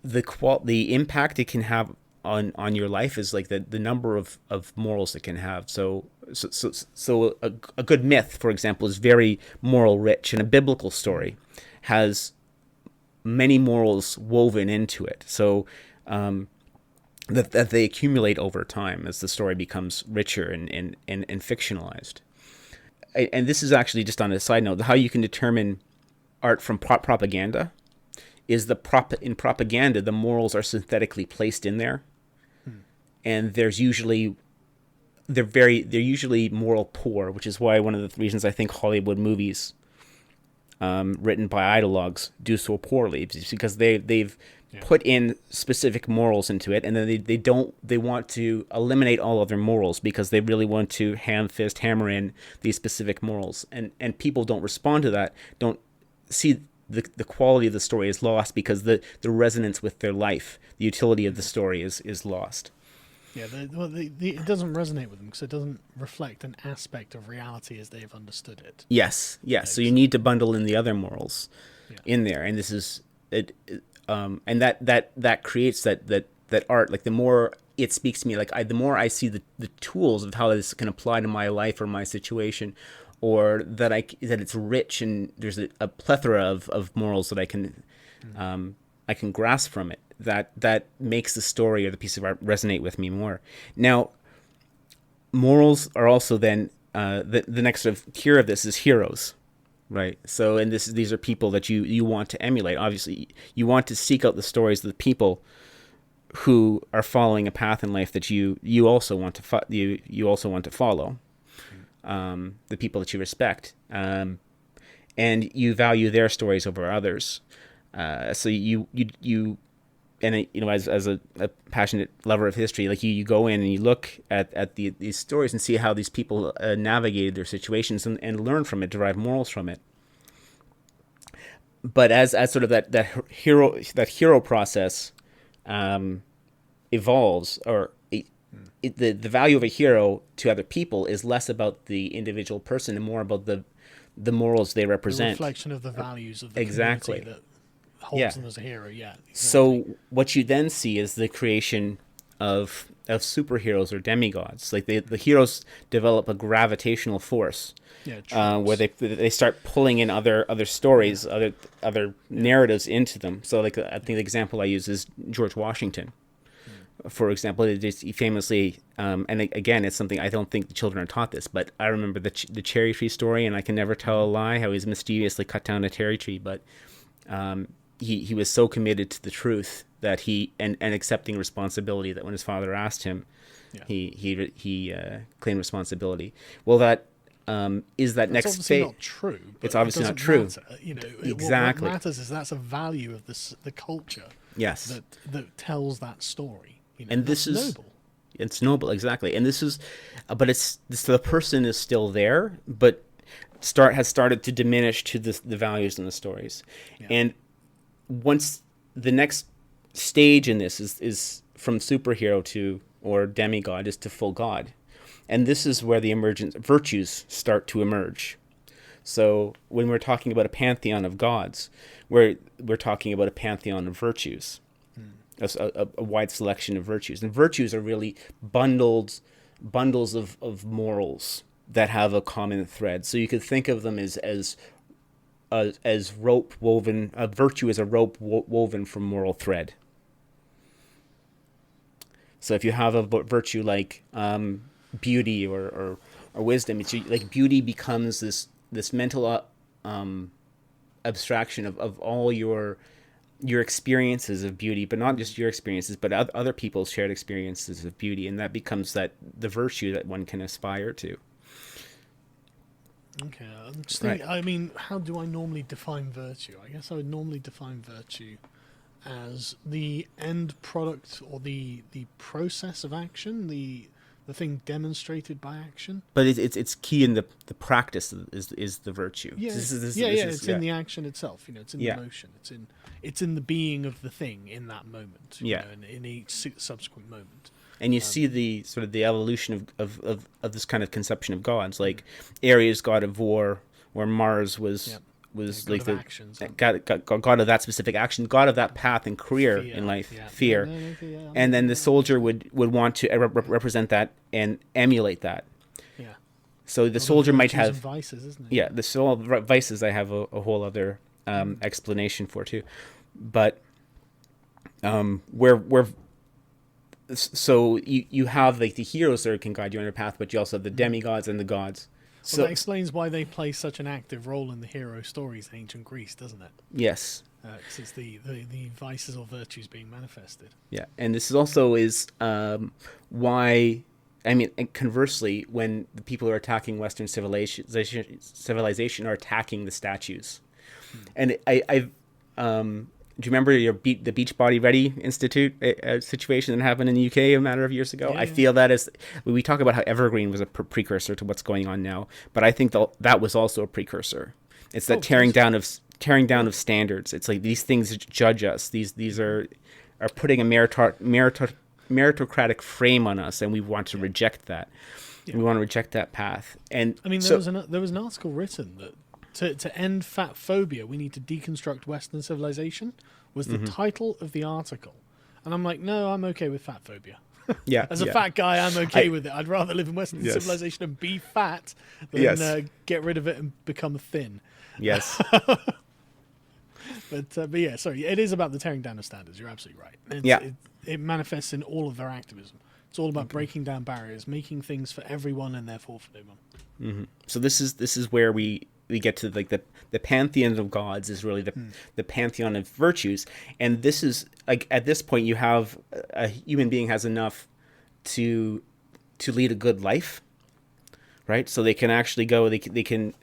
impact it can have on your life is like the number of morals it can have. So a good myth, for example, is very moral rich, and a biblical story has many morals woven into it. So that they accumulate over time as the story becomes richer and fictionalized. And this is actually, just on a side note, how you can determine art from propaganda is in propaganda, the morals are synthetically placed in there. And they're usually moral poor, which is why one of the reasons I think Hollywood movies written by ideologues do so poorly, is because they've put in specific morals into it, and then they want to eliminate all other morals because they really want to hammer in these specific morals, and people don't respond to that, don't see the quality of the story is lost because the resonance with their life, the utility of the story is lost. Yeah, it doesn't resonate with them because it doesn't reflect an aspect of reality as they've understood it. Yes. So you need to bundle in the other morals in there, and this is it. And that creates that art. Like the more it speaks to me, like the more I see the tools of how this can apply to my life or my situation, or that it's rich and there's a plethora of morals that I can grasp from it. That makes the story or the piece of art resonate with me more. Now, morals are also then the next sort of tier of this is heroes, right? So, and these are people that you want to emulate. Obviously, you want to seek out the stories of the people who are following a path in life that you also want to you also want to follow, the people that you respect, and you value their stories over others. So you and as a passionate lover of history, like you go in and you look at these stories and see how these people navigated their situations and learn from it, derive morals from it. But as sort of that hero process evolves, or the value of a hero to other people is less about the individual person and more about the morals they represent. The reflection of the values of the exactly community that holds them as a hero. Yeah. Exactly. So what you then see is the creation of superheroes or demigods. Like the heroes develop a gravitational force. Where they start pulling in other stories, other narratives into them. So like I think the example I use is George Washington. For example, he famously, and again, it's something I don't think the children are taught this, but I remember the cherry tree story, and I can never tell a lie, how he's mysteriously cut down a cherry tree, but he was so committed to the truth that and accepting responsibility that when his father asked him, he claimed responsibility. Well, that is that that's next phase. Not true. It's obviously not true. Exactly. What matters is that's a value of the culture. Yes. That tells that story. And this is noble. It's noble, exactly. And this is, but the person is still there, but has started to diminish to the values in the stories. Yeah. And once the next stage in this is from superhero or demigod is to full god. And this is where the emergent virtues start to emerge. So when we're talking about a pantheon of gods, we're talking about a pantheon of virtues, a wide selection of virtues. And virtues are really bundles of morals that have a common thread. So you could think of them as rope woven. A virtue is a rope woven from moral thread. So if you have a virtue like beauty or wisdom, it's like beauty becomes this mental abstraction of all your experiences of beauty, but not just your experiences, but other people's shared experiences of beauty, and that becomes the virtue that one can aspire to. Okay, I'm just thinking, I mean, how do I normally define virtue? I guess I would normally define virtue as the end product or the process of action, the thing demonstrated by action. But it's key in the practice is the virtue. Yeah, it's in the action itself. It's in the motion. It's in the being of the thing in that moment. And in each subsequent moment. And you see the sort of the evolution of this kind of conception of gods, like Ares, god of war, where Mars was like the actions, god of that specific action, god of that path and career in life, fear. And then the soldier would want to represent that and emulate that. Yeah. So the soldier might have vices, isn't it? Yeah, the vices I have a whole other explanation for too, but so you have like the heroes that can guide you on your path, but you also have the demigods and the gods. So that explains why they play such an active role in the hero stories in ancient Greece, doesn't it? Yes. Because it's the vices or virtues being manifested. Yeah, and this is also why, I mean, conversely, when the people who are attacking Western civilization are attacking the statues. And I've do you remember the Beachbody Ready Institute situation that happened in the UK a matter of years ago? Yeah. I feel that we talk about how Evergreen was a precursor to what's going on now, but I think that was also a precursor. It's that tearing down of standards. It's like these things judge us. These are putting a meritocratic frame on us, and we want to reject that. Yeah. We want to reject that path. And I mean, there was an article written that to end fat phobia, we need to deconstruct Western civilization, was the title of the article. And I'm like, no, I'm okay with fat phobia. Yeah. As a fat guy, I'm okay with it. I'd rather live in Western civilization and be fat than get rid of it and become thin. Yes. But yeah, sorry, it is about the tearing down of standards. You're absolutely right. It manifests in all of their activism. It's all about breaking down barriers, making things for everyone and therefore for no one. Mm-hmm. So this is where we we get to like the pantheon of gods is really the pantheon of virtues, and this is like at this point you have a human being has enough to lead a good life, right? So they can actually go, they can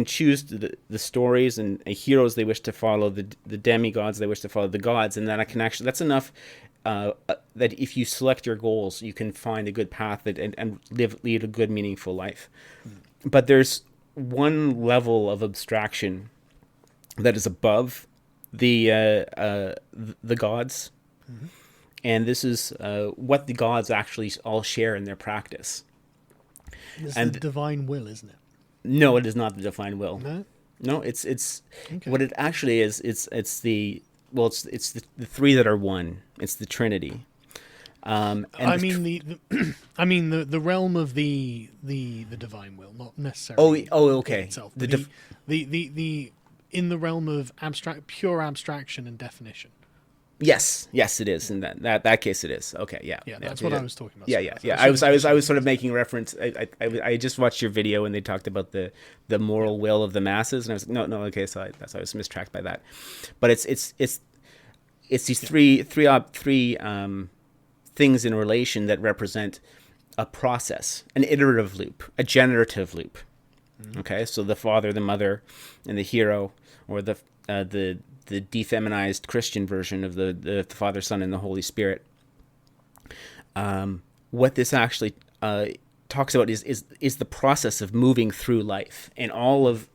choose the stories and heroes they wish to follow, the demigods they wish to follow, the gods, and then that's enough that if you select your goals, you can find a good path and lead a good, meaningful life. But there's one level of abstraction that is above the gods, and this is what the gods actually all share in their practice. It's the divine will, isn't it? No, it is not the divine will. No, it's okay. what it actually is. It's the three that are one. It's the Trinity. And I mean the realm of the divine will, not necessarily. Okay. Itself, the in the realm of pure abstraction and definition. Yes, it is. In that case, it is. Okay, yeah. That's what I was talking about. Yeah. I was sort of making reference. I just watched your video and they talked about the moral will of the masses, and I was like, no. Okay, so I was mistracked by that. But it's these three things in relation that represent a process, an iterative loop, a generative loop. Okay, so the father, the mother, and the hero, or the defeminized Christian version of the Father, Son, and the Holy Spirit. What this actually talks about is the process of moving through life, and all of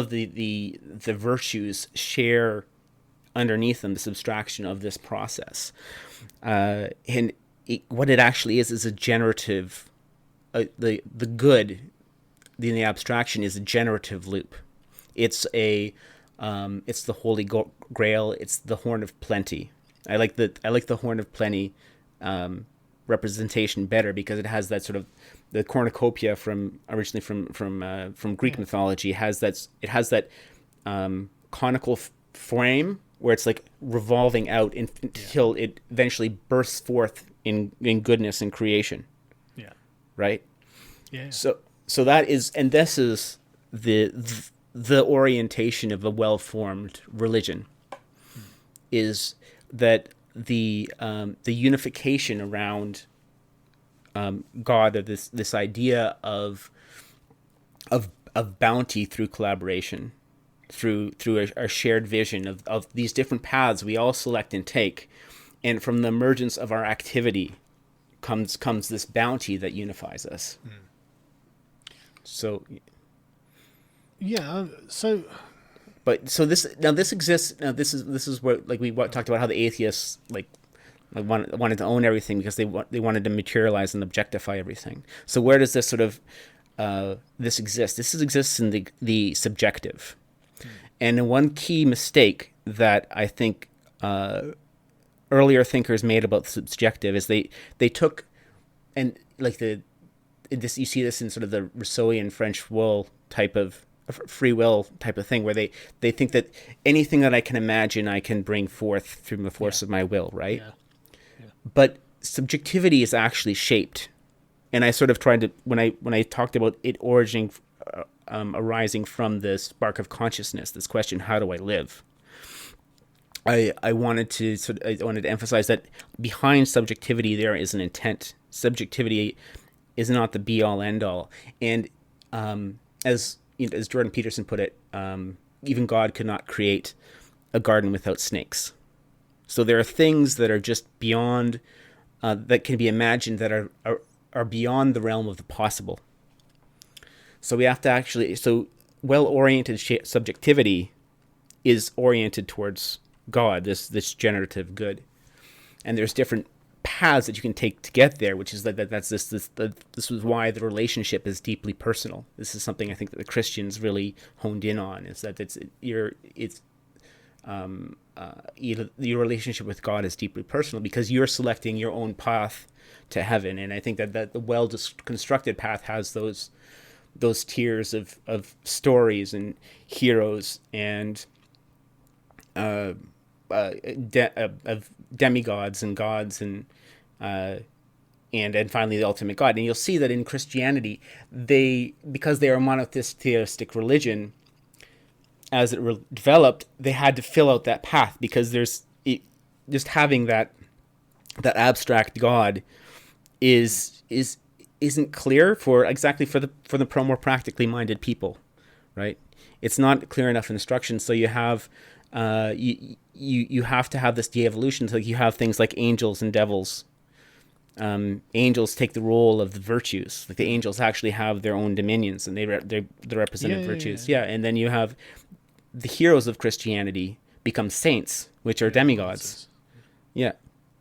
the virtues share underneath them this abstraction of this process, and what it actually is a generative. The good in the abstraction is a generative loop. It's it's the Holy Grail. It's the Horn of Plenty. I like the Horn of Plenty representation better because it has that sort of the cornucopia originally from Greek mythology has that conical frame where it's like revolving out until it eventually bursts forth in goodness and creation. Yeah. Right. Yeah. So that is, and this is the orientation of a well-formed religion, is that the unification around God, of this idea of bounty through collaboration, through our shared vision of these different paths we all select and take, and from the emergence of our activity comes this bounty that unifies us. So. Yeah. So. But so this exists. Now this is where, like, we talked about how the atheists wanted to own everything because they wanted to materialize and objectify everything. So where does this sort of this exist? This exists in the subjective, and one key mistake that I think earlier thinkers made about the subjective is they took, and like you see this in sort of the Rousseauian French will type of free will type of thing, where they think that anything that I can imagine I can bring forth through the force of my will, right? Yeah. But subjectivity is actually shaped, and I sort of tried to, when I talked about it arising from the spark of consciousness, this question, how do I live? I wanted to emphasize that behind subjectivity there is an intent. Subjectivity is not the be all end all, and as Jordan Peterson put it, even God could not create a garden without snakes. So there are things that are just beyond, that can be imagined, that are beyond the realm of the possible. So we have to actually, so well-oriented subjectivity is oriented towards God, this generative good, and there's different paths that you can take to get there, which is this is why the relationship is deeply personal. This is something I think that the Christians really honed in on, is that your relationship with God is deeply personal because you're selecting your own path to heaven. And I think that the well constructed path has those tiers of stories and heroes and of demigods and gods and and finally the ultimate God. And you'll see that in Christianity, because they are a monotheistic religion, as it developed, they had to fill out that path, because just having that abstract God isn't clear for the more practically minded people, right? It's not clear enough instruction. So you have you have to have this de-evolution. So you have things like angels and devils. Angels take the role of the virtues. Like the angels actually have their own dominions, and they're the representative virtues. Yeah, and then you have the heroes of Christianity become saints, which are demigods. Yeah,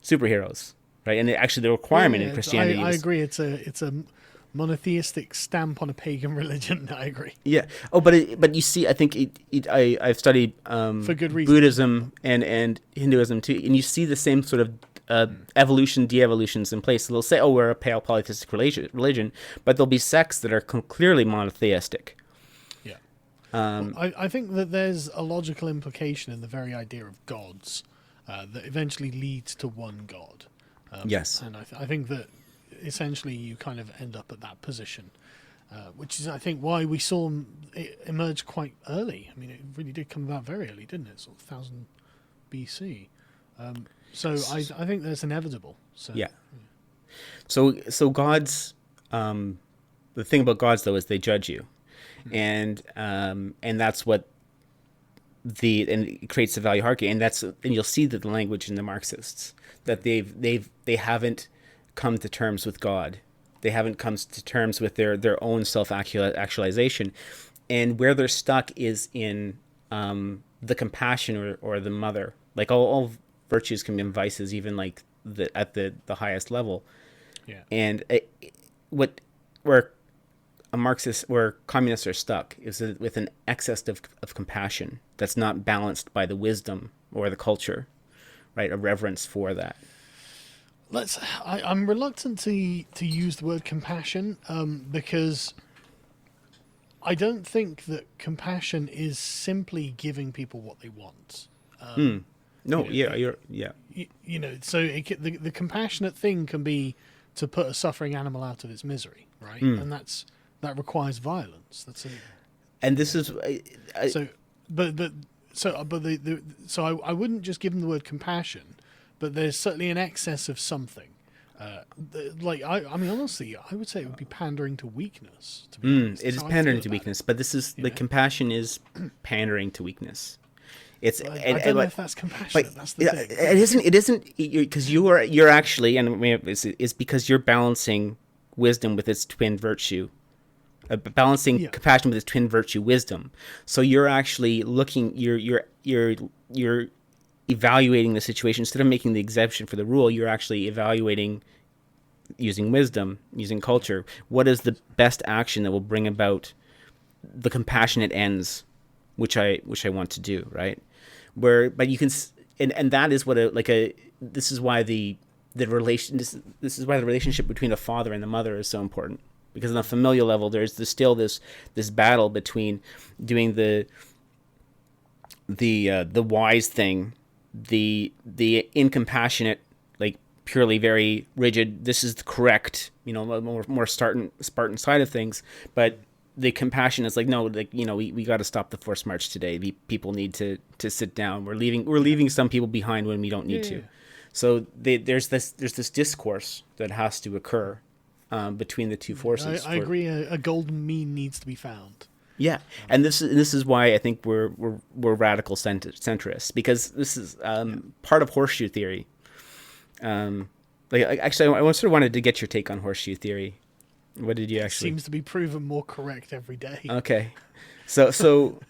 superheroes, right? And actually, the requirement in Christianity. I agree. It's a monotheistic stamp on a pagan religion. I agree. Yeah. Oh, but you see, I think I've studied for good reason. Buddhism and Hinduism too, and you see the same sort of evolution, de-evolutions in place. So they'll say, "Oh, we're a pale polytheistic religion," but there'll be sects that are clearly monotheistic. Yeah. I think that there's a logical implication in the very idea of gods that eventually leads to one God. Yes. And I think that essentially you kind of end up at that position, which is, I think, why we saw it emerge quite early. I mean, it really did come about very early, didn't it? Sort of 1000 BC. So I think that's inevitable. So, yeah. So gods, the thing about gods though is they judge you, and that's what and it creates a value hierarchy, and you'll see that the language in the Marxists, that they haven't come to terms with God. They haven't come to terms with their own self-actualization, and where they're stuck is in the compassion or the mother. Like all virtues can be vices, even like at the highest level. Yeah. And where communists are stuck is with an excess of compassion that's not balanced by the wisdom or the culture, right? A reverence for that. I'm reluctant to use the word compassion because I don't think that compassion is simply giving people what they want. No, You know, so the compassionate thing can be to put a suffering animal out of its misery, right? And that requires violence. And this is so I wouldn't just give them the word compassion, but there's certainly an excess of something. I mean, honestly, I would say it would be pandering to weakness. To be honest. It is pandering to weakness, but this is compassion is pandering to weakness. I don't know if that's compassionate. That's the thing. It isn't because you're actually, and it's because you're balancing wisdom with its twin virtue, balancing compassion with its twin virtue, wisdom. So you're actually looking, you're evaluating the situation instead of making the exception for the rule. You're actually evaluating using wisdom, using culture. What is the best action that will bring about the compassionate ends, which I want to do, right? But you can, and that is what this is why the relationship between a father and the mother is so important, because on a familial level there's still this battle between doing the wise thing, the incompassionate, like purely very rigid, this is the correct, more Spartan side of things, but the compassion is like, no, like, we got to stop the forced march today. People need to sit down. We're leaving some people behind when we don't need to. So there's this discourse that has to occur between the two forces. I agree. A golden mean needs to be found. Yeah, and this is why I think we're radical centrists, because this is part of horseshoe theory. Actually, I sort of wanted to get your take on horseshoe theory. What did you actually? Seems to be proven more correct every day. Okay, so.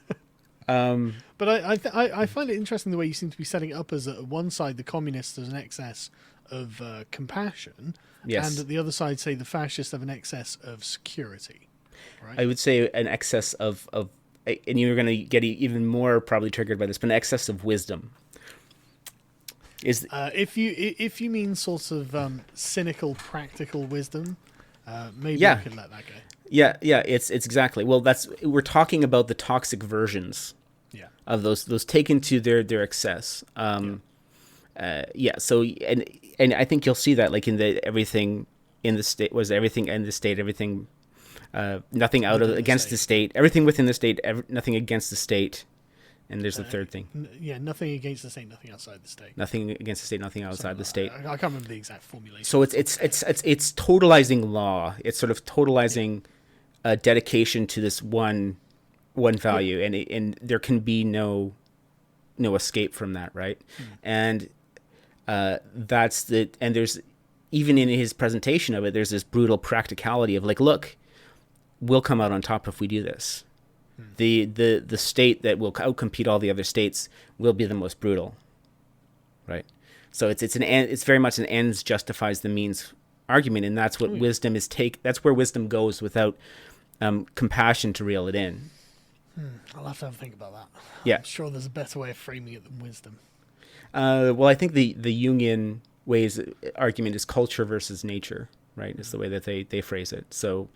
But I find it interesting the way you seem to be setting it up as at one side the communists has an excess of compassion, and at the other side, say, the fascists have an excess of security. Right? I would say an excess of, and you're going to get even more probably triggered by this, but an excess of wisdom. If you mean sort of cynical, practical wisdom, maybe I could let that go. Yeah, it's exactly. Well, we're talking about the toxic versions of those taken to their excess. So and I think you'll see that like in everything in the state, was everything in the state, everything, nothing out of Within the against the state, everything within the state, nothing against the state. And there's the third thing. Nothing against the state, nothing outside the state. Nothing against the state, nothing outside the state. I can't remember the exact formulation. So it's totalizing law. It's sort of totalizing dedication to this one value, and there can be no escape from that, right? And that's the, and there's, even in his presentation of it, there's this brutal practicality of like, look, we'll come out on top if we do this. The state that will outcompete all the other states will be the most brutal, right? So it's very much an ends justifies the means argument, and that's what wisdom is. That's where wisdom goes without compassion to reel it in. I'll have to have a think about that. Yeah, I'm sure there's a better way of framing it than wisdom. Well, I think the Jungian ways argument is culture versus nature, right? Is the way that they phrase it. So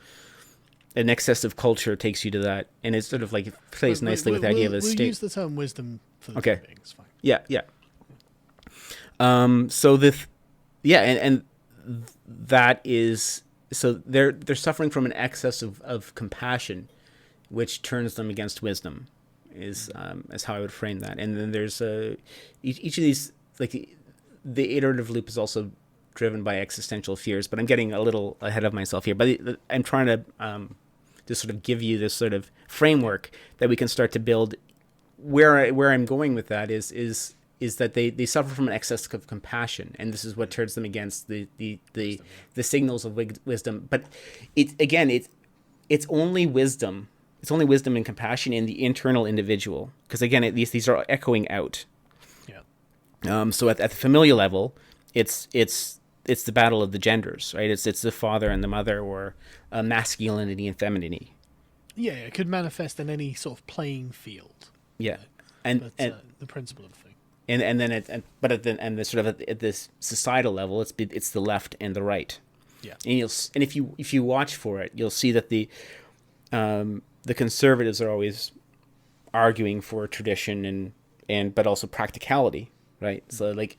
an excessive culture takes you to that, and it's sort of like, it plays nicely with the idea of a state. We'll use the term wisdom for the okay. time being. It's fine. Yeah. So and that is, so they're suffering from an excess of compassion, which turns them against wisdom, is how I would frame that. And then there's each of these, like the iterative loop is also driven by existential fears, but I'm getting a little ahead of myself here. But I'm trying to just sort of give you this sort of framework that we can start to build. Where I'm going with that is that they suffer from an excess of compassion, and this is what turns them against the signals of wisdom. But it's only wisdom. It's only wisdom and compassion in the internal individual, because again, these are echoing out. Yeah. So at the familial level, it's the battle of the genders, right? It's the father and the mother, or masculinity and femininity. Yeah, it could manifest in any sort of playing field. Yeah, and the principle of the thing. And then at this societal level, it's the left and the right. Yeah. And if you watch for it, you'll see that the conservatives are always arguing for tradition and but also practicality, right? So like,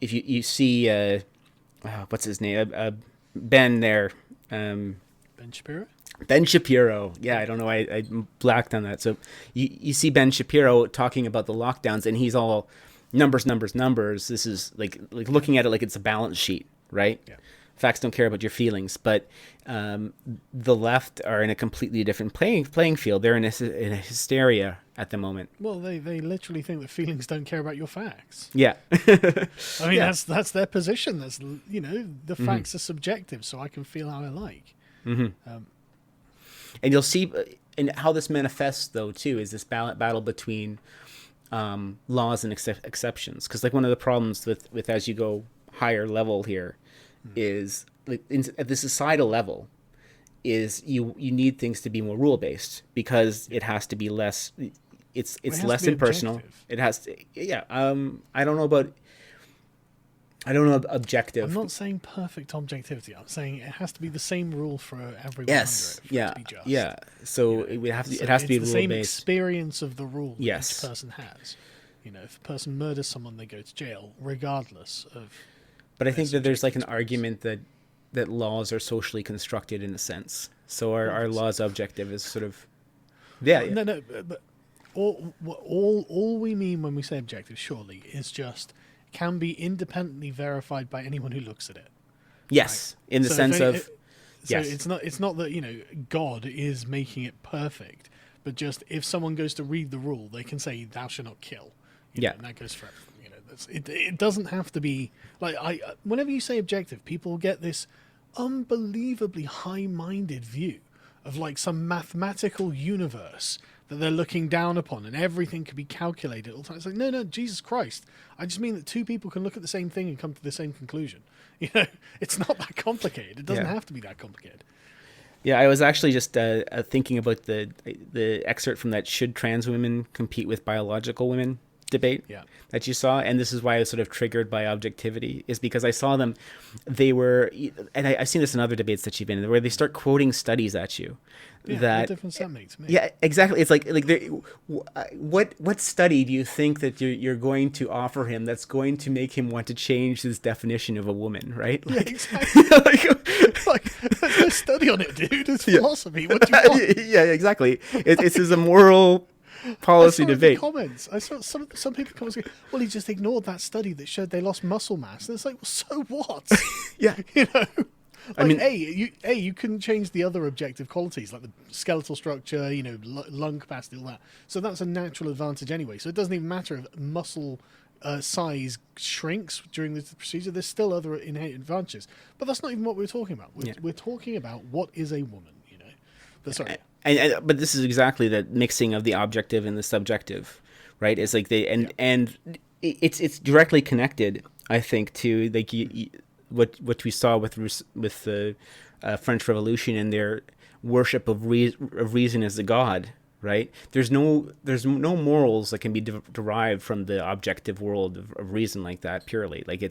if you see what's his name, Ben there, Ben Shapiro. Ben Shapiro. Yeah, I don't know. I blacked on that. So you see Ben Shapiro talking about the lockdowns, and he's all numbers. This is like looking at it like it's a balance sheet, right? Yeah. Facts don't care about your feelings. But the left are in a completely different playing field. They're in a hysteria at the moment. Well, they literally think that feelings don't care about your facts. Yeah. I mean, that's their position. That's, the facts are subjective, so I can feel how I like. Mm-hmm. And you'll see, and how this manifests, though, too, is this battle between laws and exceptions. Because, like, one of the problems with as you go higher level here is, like, at the societal level, is you need things to be more rule-based, because it has to be less, it's less impersonal. Objective. It has to, yeah. I don't know about objective. I'm not saying perfect objectivity. I'm saying it has to be the same rule for everyone. Yes. Yeah. To be just. Yeah. So it has to be rule based. The same experience of the rule that each person has. If a person murders someone, they go to jail, regardless of. But I think that there's like an argument that laws are socially constructed in a sense. So our laws objective is sort of. Yeah. No. But all we mean when we say objective, surely, is just can be independently verified by anyone who looks at it. Yes, right? In the sense of. So it's not that God is making it perfect, but just if someone goes to read the rule, they can say thou shalt not kill. And that goes for everyone. It doesn't have to be like whenever you say objective, people get this unbelievably high-minded view of like some mathematical universe that they're looking down upon, and everything can be calculated all the time. It's like, no, Jesus Christ. I just mean that two people can look at the same thing and come to the same conclusion. It's not that complicated. It doesn't have to be that complicated. Yeah, I was actually just thinking about the excerpt from that "Should trans women compete with biological women?" debate Yeah. that you saw, and this is why I was sort of triggered by objectivity, is because I saw them, they were, and I've seen this in other debates that you've been in, where they start quoting studies at you. Yeah, That, what difference that makes to me? yeah, exactly. It's like what study do you think that you're going to offer him that's going to make him want to change his definition of a woman, right? Yeah, Like, exactly. There's no study on it, dude. It's philosophy. What do you want? yeah, exactly. It's just a moral policy I saw debate. In the comments, I saw some people comments going, well, he just ignored that study that showed they lost muscle mass. And it's like, well, so what? Yeah. You know? Like, I mean, you couldn't change the other objective qualities, like the skeletal structure, you know, lung capacity, all that. So that's a natural advantage anyway. So it doesn't even matter if muscle size shrinks during the procedure. There's still other innate advantages. But that's not even what we're talking about. We're talking about what is a woman, you know. But sorry. But this is exactly the mixing of the objective and the subjective, right? It's like and it's directly connected, I think, to like what we saw with the French Revolution and their worship of reason as a god, right? There's no morals that can be derived from the objective world of reason like that purely. Like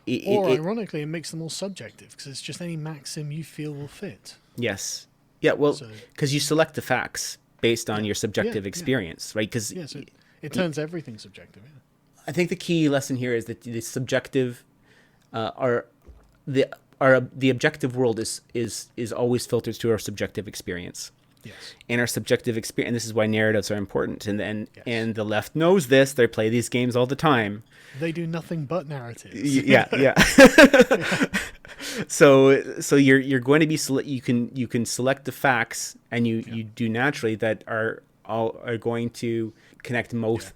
ironically, it makes them all subjective because it's just any maxim you feel will fit. Yes. Yeah. Well, because you select the facts based on your subjective experience, right? Because so it turns everything subjective. Yeah. I think the key lesson here is that the subjective the objective world is always filtered through our subjective experience. Yes. And our subjective experience, and this is why narratives are important. And the left knows this. They play these games all the time. They do nothing but narratives. Yeah. So you're going to be you can select the facts, and you do naturally that are going to connect most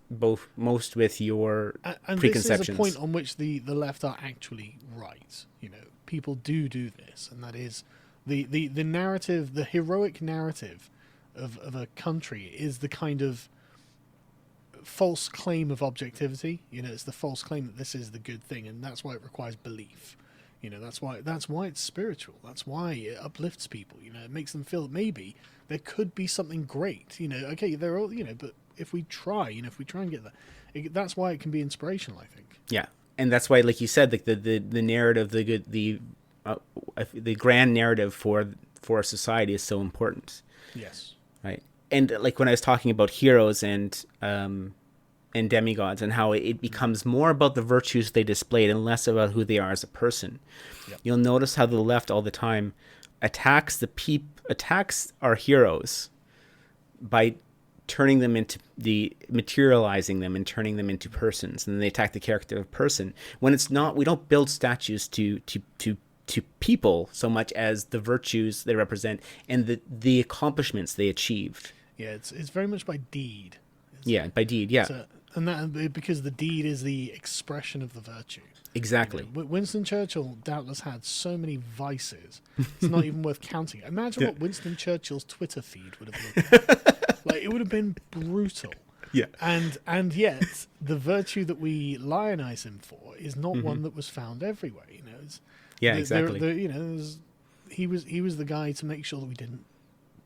with your and preconceptions. This is a point on which the left are actually right. You know, people do this, and that is the narrative, the heroic narrative of a country is the kind of false claim of objectivity. You know, it's the false claim that this is the good thing, and that's why it requires belief. You know, that's why it's spiritual. That's why it uplifts people. You know, it makes them feel that maybe there could be something great. You know, okay, they're all, you know, but if we try, if we try and get that, that's why it can be inspirational, I think. Yeah, and that's why, like you said, like the narrative, the grand narrative for a society is so important. Yes. Right. And like when I was talking about heroes and demigods and how it becomes more about the virtues they displayed and less about who they are as a person. Yep. You'll notice how the left all the time attacks our heroes by turning them into materializing them and turning them into persons, and then they attack the character of a person. When it's not, we don't build statues to people so much as the virtues they represent and the accomplishments they achieved. Yeah, it's very much by deed. By deed, yeah. And that because the deed is the expression of the virtue. Exactly. You know, Winston Churchill doubtless had so many vices. It's not even worth counting. Imagine what Winston Churchill's Twitter feed would have looked like. Like, it would have been brutal. Yeah. And yet the virtue that we lionize him for is not one that was found everywhere. You know. Exactly. You know, he was the guy to make sure that we didn't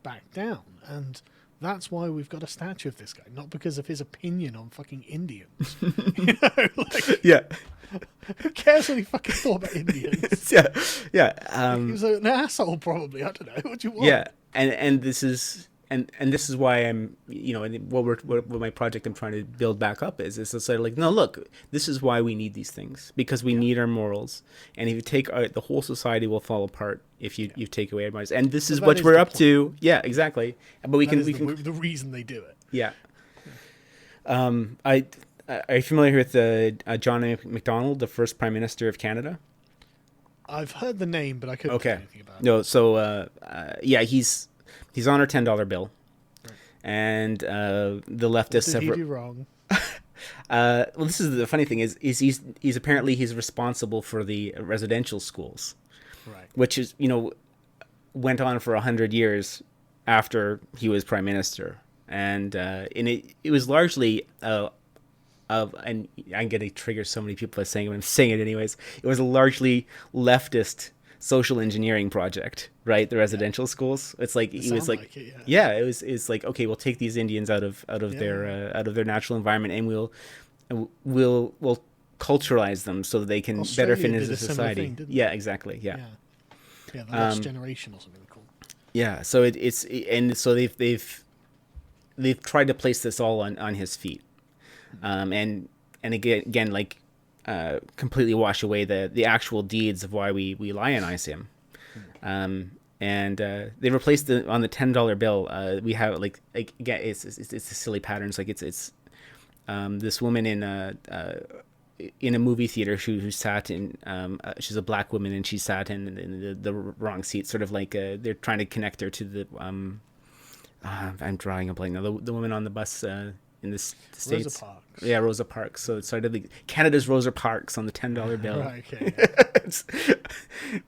back down, and that's why we've got a statue of this guy, not because of his opinion on fucking Indians. You know, like, yeah. Who cares what he fucking thought about Indians? Yeah. He was an asshole, probably. I don't know. What do you want? Yeah, and this is this is why I'm, you know, and what my project I'm trying to build back up is to say, like, no, look, this is why we need these things, because we need our morals, and if you take the whole society will fall apart if you take away our morals, and this is what we're up to. Yeah, exactly. But we can the reason they do it. Yeah. Are you familiar with John A. Macdonald, the first Prime Minister of Canada? I've heard the name, but I couldn't say anything about it. No, so he's on our $10 bill, right. And the leftists have. What did he do wrong? Well, this is the funny thing is he's apparently responsible for the residential schools, right? Which is, you know, went on for 100 years after he was Prime Minister, and it was largely and I'm going to trigger so many people by saying it, but I'm saying it anyways. It was a largely leftist social engineering project, right? The residential schools. It's like It he was sounds like, like it, yeah. yeah, it's like, okay, we'll take these Indians out of Yeah, their yeah. out of their natural environment, and we'll culturalize them so that they can better fit Australia into did a similar society. thing, didn't Yeah, they? exactly. Yeah. Yeah. Yeah, the Lost Generation or something called. Yeah, so and so they've tried to place this all on his feet, and again like completely wash away the actual deeds of why we lionize him, and they replaced on the $10 bill. We have like again it's a silly pattern. It's like it's this woman in a movie theater who sat in she's a black woman, and she sat in the wrong seat, sort of like they're trying to connect her to the I'm drawing a blank now, the woman on the bus in the States. Rosa Parks. Yeah, Rosa Parks. So it's sort of like Canada's Rosa Parks on the $10 bill. Right, okay. Yeah.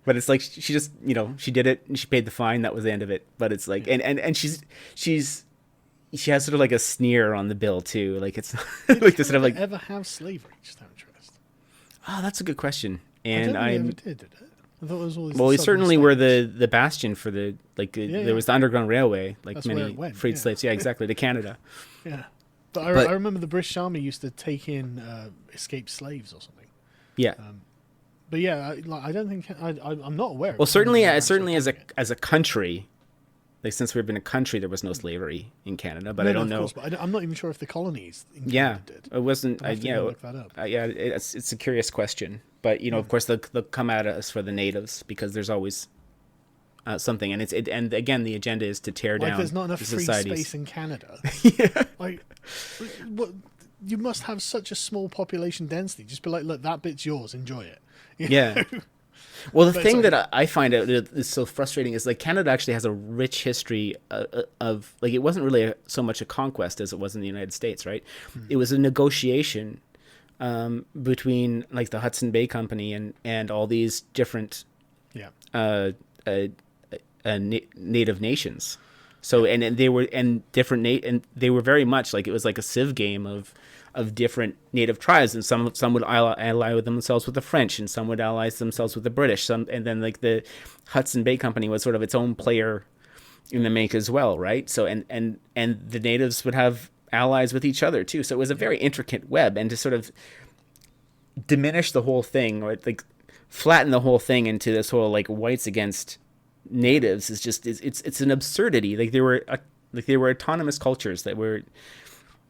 But it's like she just she did it and she paid the fine. That was the end of it. But it's like and she has sort of like a sneer on the bill too. Like it's like this sort of like, ever have slavery? Just out of interest. oh, that's a good question. I And don't think they ever did it? I thought it was always. well, we the certainly southern were states. the bastion for the Yeah. there was the Underground Railway, like That's where many it went, freed yeah. slaves. Yeah, exactly, to Canada. Yeah, but But- I remember the British Army used to take in escaped slaves or something. Yeah. But yeah, I don't think I'm not aware. Well, of certainly, Canada certainly actually as a country, like since we've been a country, there was no slavery in Canada. But No, I no, don't of know. course, but I'm not even sure if the colonies in Yeah, Canada did. it wasn't. I'll have to Yeah, go look that up. yeah, it's a curious question. But of course, they'll come at us for the natives because there's always something, and and again, the agenda is to tear Like, down there's not enough the free societies. space in Canada. Yeah. Like, what? You must have such a small population density. Just be like, look, that bit's yours. Enjoy it. You Yeah. know? Well, the But thing sorry. that I find out is so frustrating is like Canada actually has a rich history of like, it wasn't really so much a conquest as it was in the United States, right? It was a negotiation between like the Hudson Bay Company and all these different Yeah. native nations. So and they were different and they were very much like, it was like a civ game of different native tribes, and some would ally themselves with the French, and some would ally themselves with the British. And then like the Hudson Bay Company was sort of its own player in the make as well, right? So and the natives would have allies with each other too. So it was a very intricate web, and to sort of diminish the whole thing, or like flatten the whole thing into this whole like whites against natives is just it's an absurdity. Like they were autonomous cultures that were.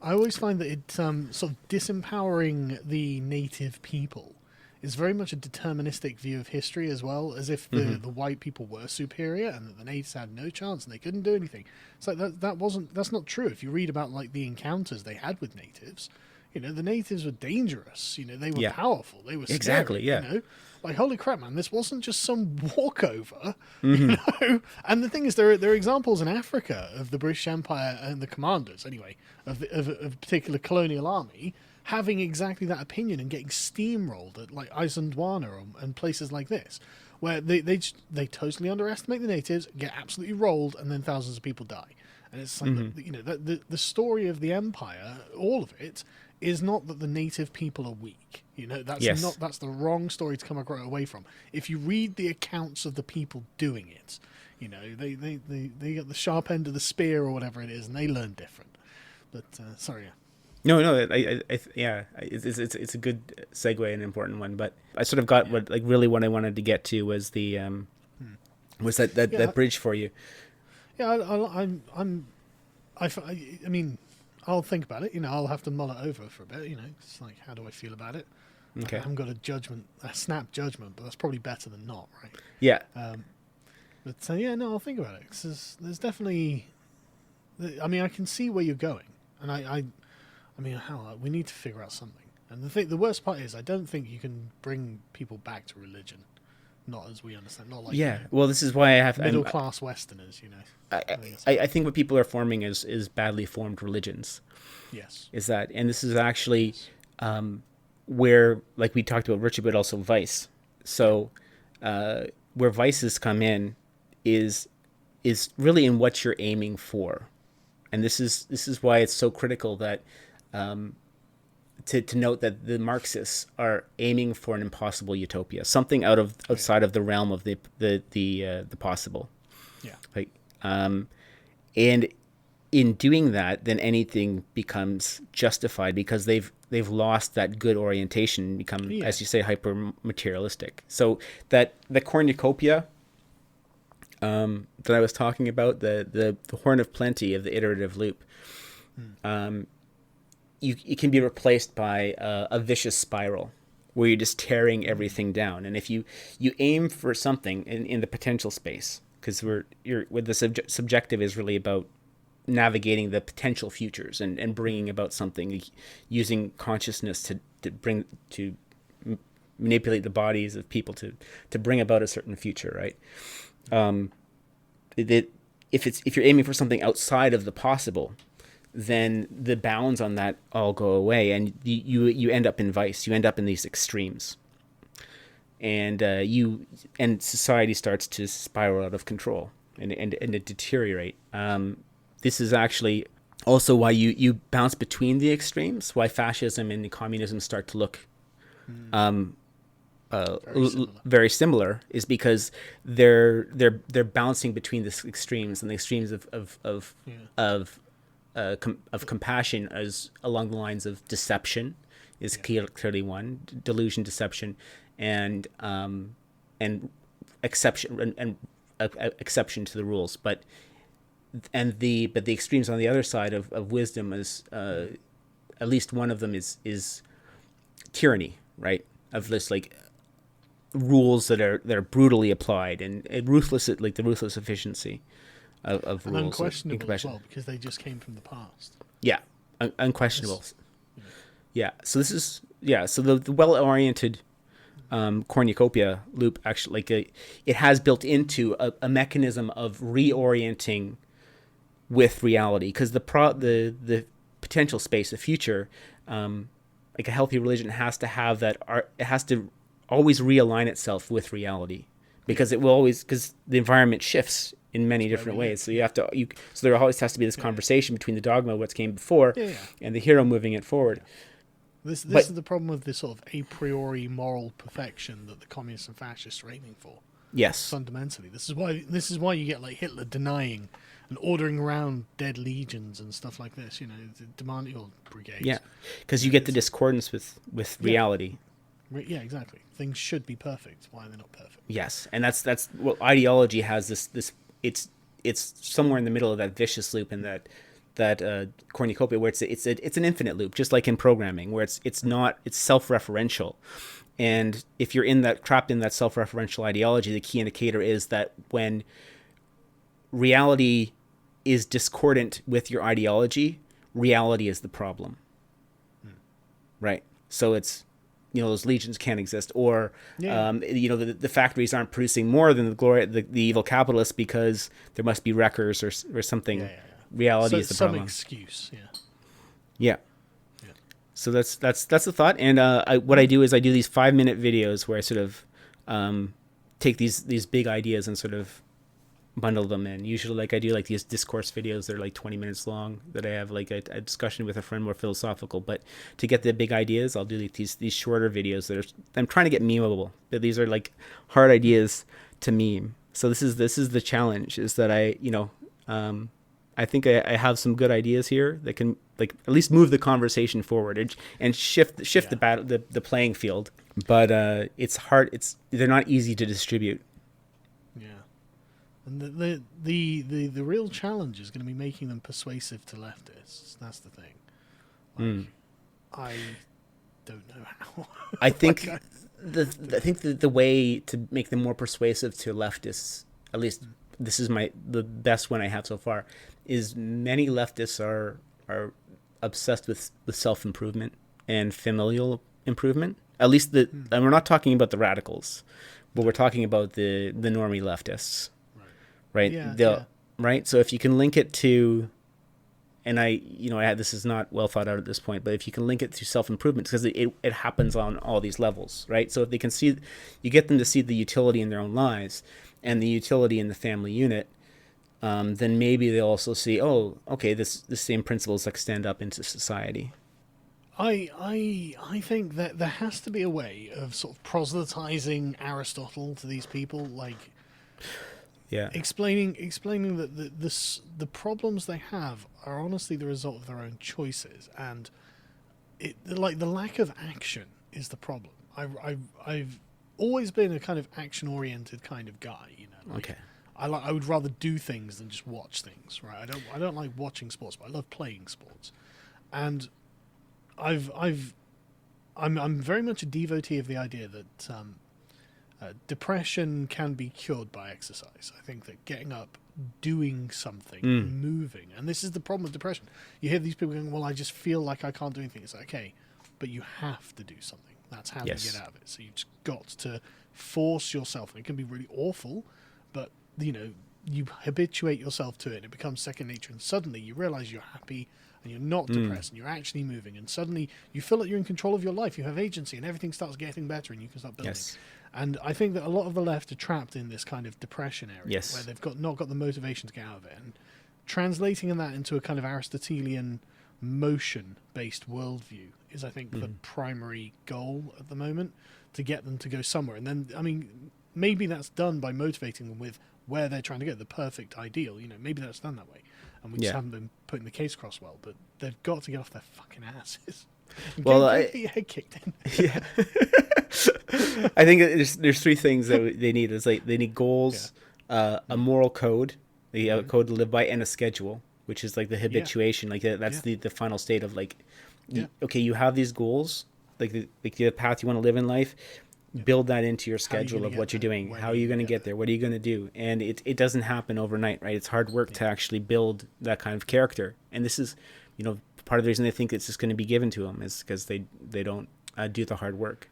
I always find that it sort of disempowering the native people is very much a deterministic view of history as well, as if the white people were superior and that the natives had no chance and they couldn't do anything. It's like that's not true. If you read about like the encounters they had with natives, the natives were dangerous. They were powerful. They were scary, Exactly, yeah. Like, holy crap, man! This wasn't just some walkover, And the thing is, there are examples in Africa of the British Empire and the commanders, anyway, of a particular colonial army having exactly that opinion and getting steamrolled at like Isandlwana and places like this, where they totally underestimate the natives, get absolutely rolled, and then thousands of people die. And it's like the story of the empire, all of it, is not that the native people are weak. That's the wrong story to come away from. If you read the accounts of the people doing it, they get the sharp end of the spear or whatever it is, and they learn different. But sorry, yeah. No, it's a good segue and an important one. But I sort of got what I wanted to get to was the was that bridge for you. Yeah, I mean, I'll think about it. I'll have to mull it over for a bit. It's like, how do I feel about it? Okay. I haven't got a snap judgment, but that's probably better than not, right? Yeah. But I'll think about it. 'Cause there's definitely, I mean, I can see where you're going, and I mean, hell, we need to figure out something. And the worst part is, I don't think you can bring people back to religion, not as we understand, not like Well, this is why I have middle class Westerners, I think what people are forming is badly formed religions. Yes. Is that, and this is actually where, like we talked about virtue, but also vice. So where vices come in is really in what you're aiming for, and this is why it's so critical that to note that the Marxists are aiming for an impossible utopia, something outside of the realm of the possible. Yeah. Like, and in doing that, then anything becomes justified because they've lost that good orientation, become, as you say, hyper materialistic. So that the cornucopia that I was talking about, the horn of plenty of the iterative loop, it can be replaced by a vicious spiral where you're just tearing everything down. And if you aim for something in the potential space, because the subjective is really about navigating the potential futures and bringing about something, using consciousness to manipulate the bodies of people to bring about a certain future, right? If you're aiming for something outside of the possible, then the bounds on that all go away, and you end up in vice. You end up in these extremes, and society starts to spiral out of control and to deteriorate. This is actually also why you bounce between the extremes. Why fascism and communism start to look very similar is because they're bouncing between the extremes, and the extremes of compassion as along the lines of deception is clearly one, delusion, deception, and exception and exception to the rules, but the extremes on the other side of wisdom is at least one of them is tyranny, right? Of this like rules that are brutally applied and ruthless, like the ruthless efficiency of and rules. Unquestionable as well, because they just came from the past. Yeah, unquestionable. Yeah, so this is so the well-oriented cornucopia loop actually it has built into a mechanism of reorienting with reality, because the potential space, the future, like a healthy religion has to have that it has to always realign itself with reality, because because the environment shifts in many different ways. So so there always has to be this conversation between the dogma, what came before, and the hero moving it forward. This is the problem with this sort of a priori moral perfection that the communists and fascists are aiming for. Yes. Fundamentally, this is why you get like Hitler denying and ordering around dead legions and stuff like this. You know, the demanding brigades. Yeah, because you get the discordance with reality. Yeah, exactly. Things should be perfect. Why are they not perfect? Yes, and that's well, ideology has this. It's somewhere in the middle of that vicious loop, and that cornucopia where it's an infinite loop, just like in programming, where it's self-referential. And if you're trapped in that self-referential ideology, the key indicator is that when reality is discordant with your ideology, reality is the problem. Right? So it's, those legions can't exist, or the factories aren't producing more than the evil capitalists because there must be wreckers or something. Reality is the problem. Some excuse. Yeah. So that's the thought. And what I do is I do these 5-minute videos where I sort of take these big ideas and sort of bundle them in. Usually, I do these discourse videos that are 20 minutes long, that I have a discussion with a friend, more philosophical. But to get the big ideas, I'll do these shorter videos I'm trying to get memeable. But these are hard ideas to meme. So this is the challenge, is that I think I have some good ideas here that can at least move the conversation forward and shift the playing field. But it's hard. They're not easy to distribute. Yeah. And the real challenge is going to be making them persuasive to leftists. That's the thing. I don't know how. I think the way to make them more persuasive to leftists, at least this is the best one I have so far, is many leftists are obsessed with self-improvement and familial improvement. At least and we're not talking about the radicals, but we're talking about the normie leftists. Right. Yeah. Right. So if you can link it to, and this is not well thought out at this point, but if you can link it to self-improvement, because it happens on all these levels, right? So if they can you get them to see the utility in their own lives and the utility in the family unit, then maybe they'll also see, oh, okay, the same principles extend up into society. I think that there has to be a way of sort of proselytizing Aristotle to these people, like Yeah. explaining that the problems they have are honestly the result of their own choices, and like the lack of action is the problem. I've always been a kind of action oriented kind of guy, you know. Like, Okay. I would rather do things than just watch things, right? I don't like watching sports, but I love playing sports, and I'm very much a devotee of the idea that depression can be cured by exercise. I think that getting up, doing something, moving, and this is the problem with depression. You hear these people going, "Well, I just feel like I can't do anything." It's like, okay, but you have to do something. That's how Yes. you get out of it. So you've just got to force yourself, and it can be really awful, but you know, you habituate yourself to it, and it becomes second nature, and suddenly you realize you're happy and you're not depressed, and you're actually moving, and suddenly you feel like you're in control of your life, you have agency, and everything starts getting better, and you can start building. Yes. And I think that a lot of the left are trapped in this kind of depression area, Yes. where they've not got the motivation to get out of it, and translating that into a kind of Aristotelian motion-based worldview is, I think, the primary goal at the moment, to get them to go somewhere. And then, I mean, maybe that's done by motivating them with where they're trying to go, the perfect ideal. You know, maybe that's done that way, and we just haven't been putting the case across well. But they've got to get off their fucking asses. And get your head kicked in. Yeah. I think there's three things that they need. It's like they need goals, a moral code, a code to live by, and a schedule, which is like the habituation. Like that's the final state of like, okay, you have these goals, like the path you want to live in life. Build that into your schedule of what you're doing. How are you going to get there? What are you going to do? And it doesn't happen overnight, right? It's hard work to actually build that kind of character. And this is, you know, part of the reason they think it's just going to be given to them is because they don't do the hard work.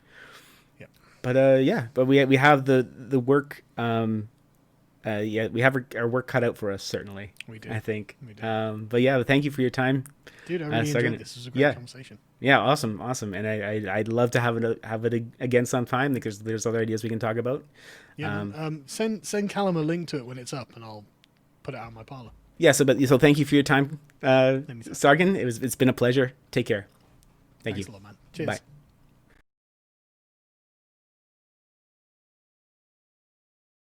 Yeah. But we have the work. We have our work cut out for us, certainly. We do. I think. We do. But yeah, thank you for your time. Dude, I really enjoyed this. This was a great conversation. Yeah, awesome. And I'd love to have it again sometime, because there's other ideas we can talk about. Yeah. Send Callum a link to it when it's up, and I'll put it out in my parlor. Yeah. So thank you for your time, Sargon. It's been a pleasure. Take care. Thanks a lot, man. Cheers. Bye.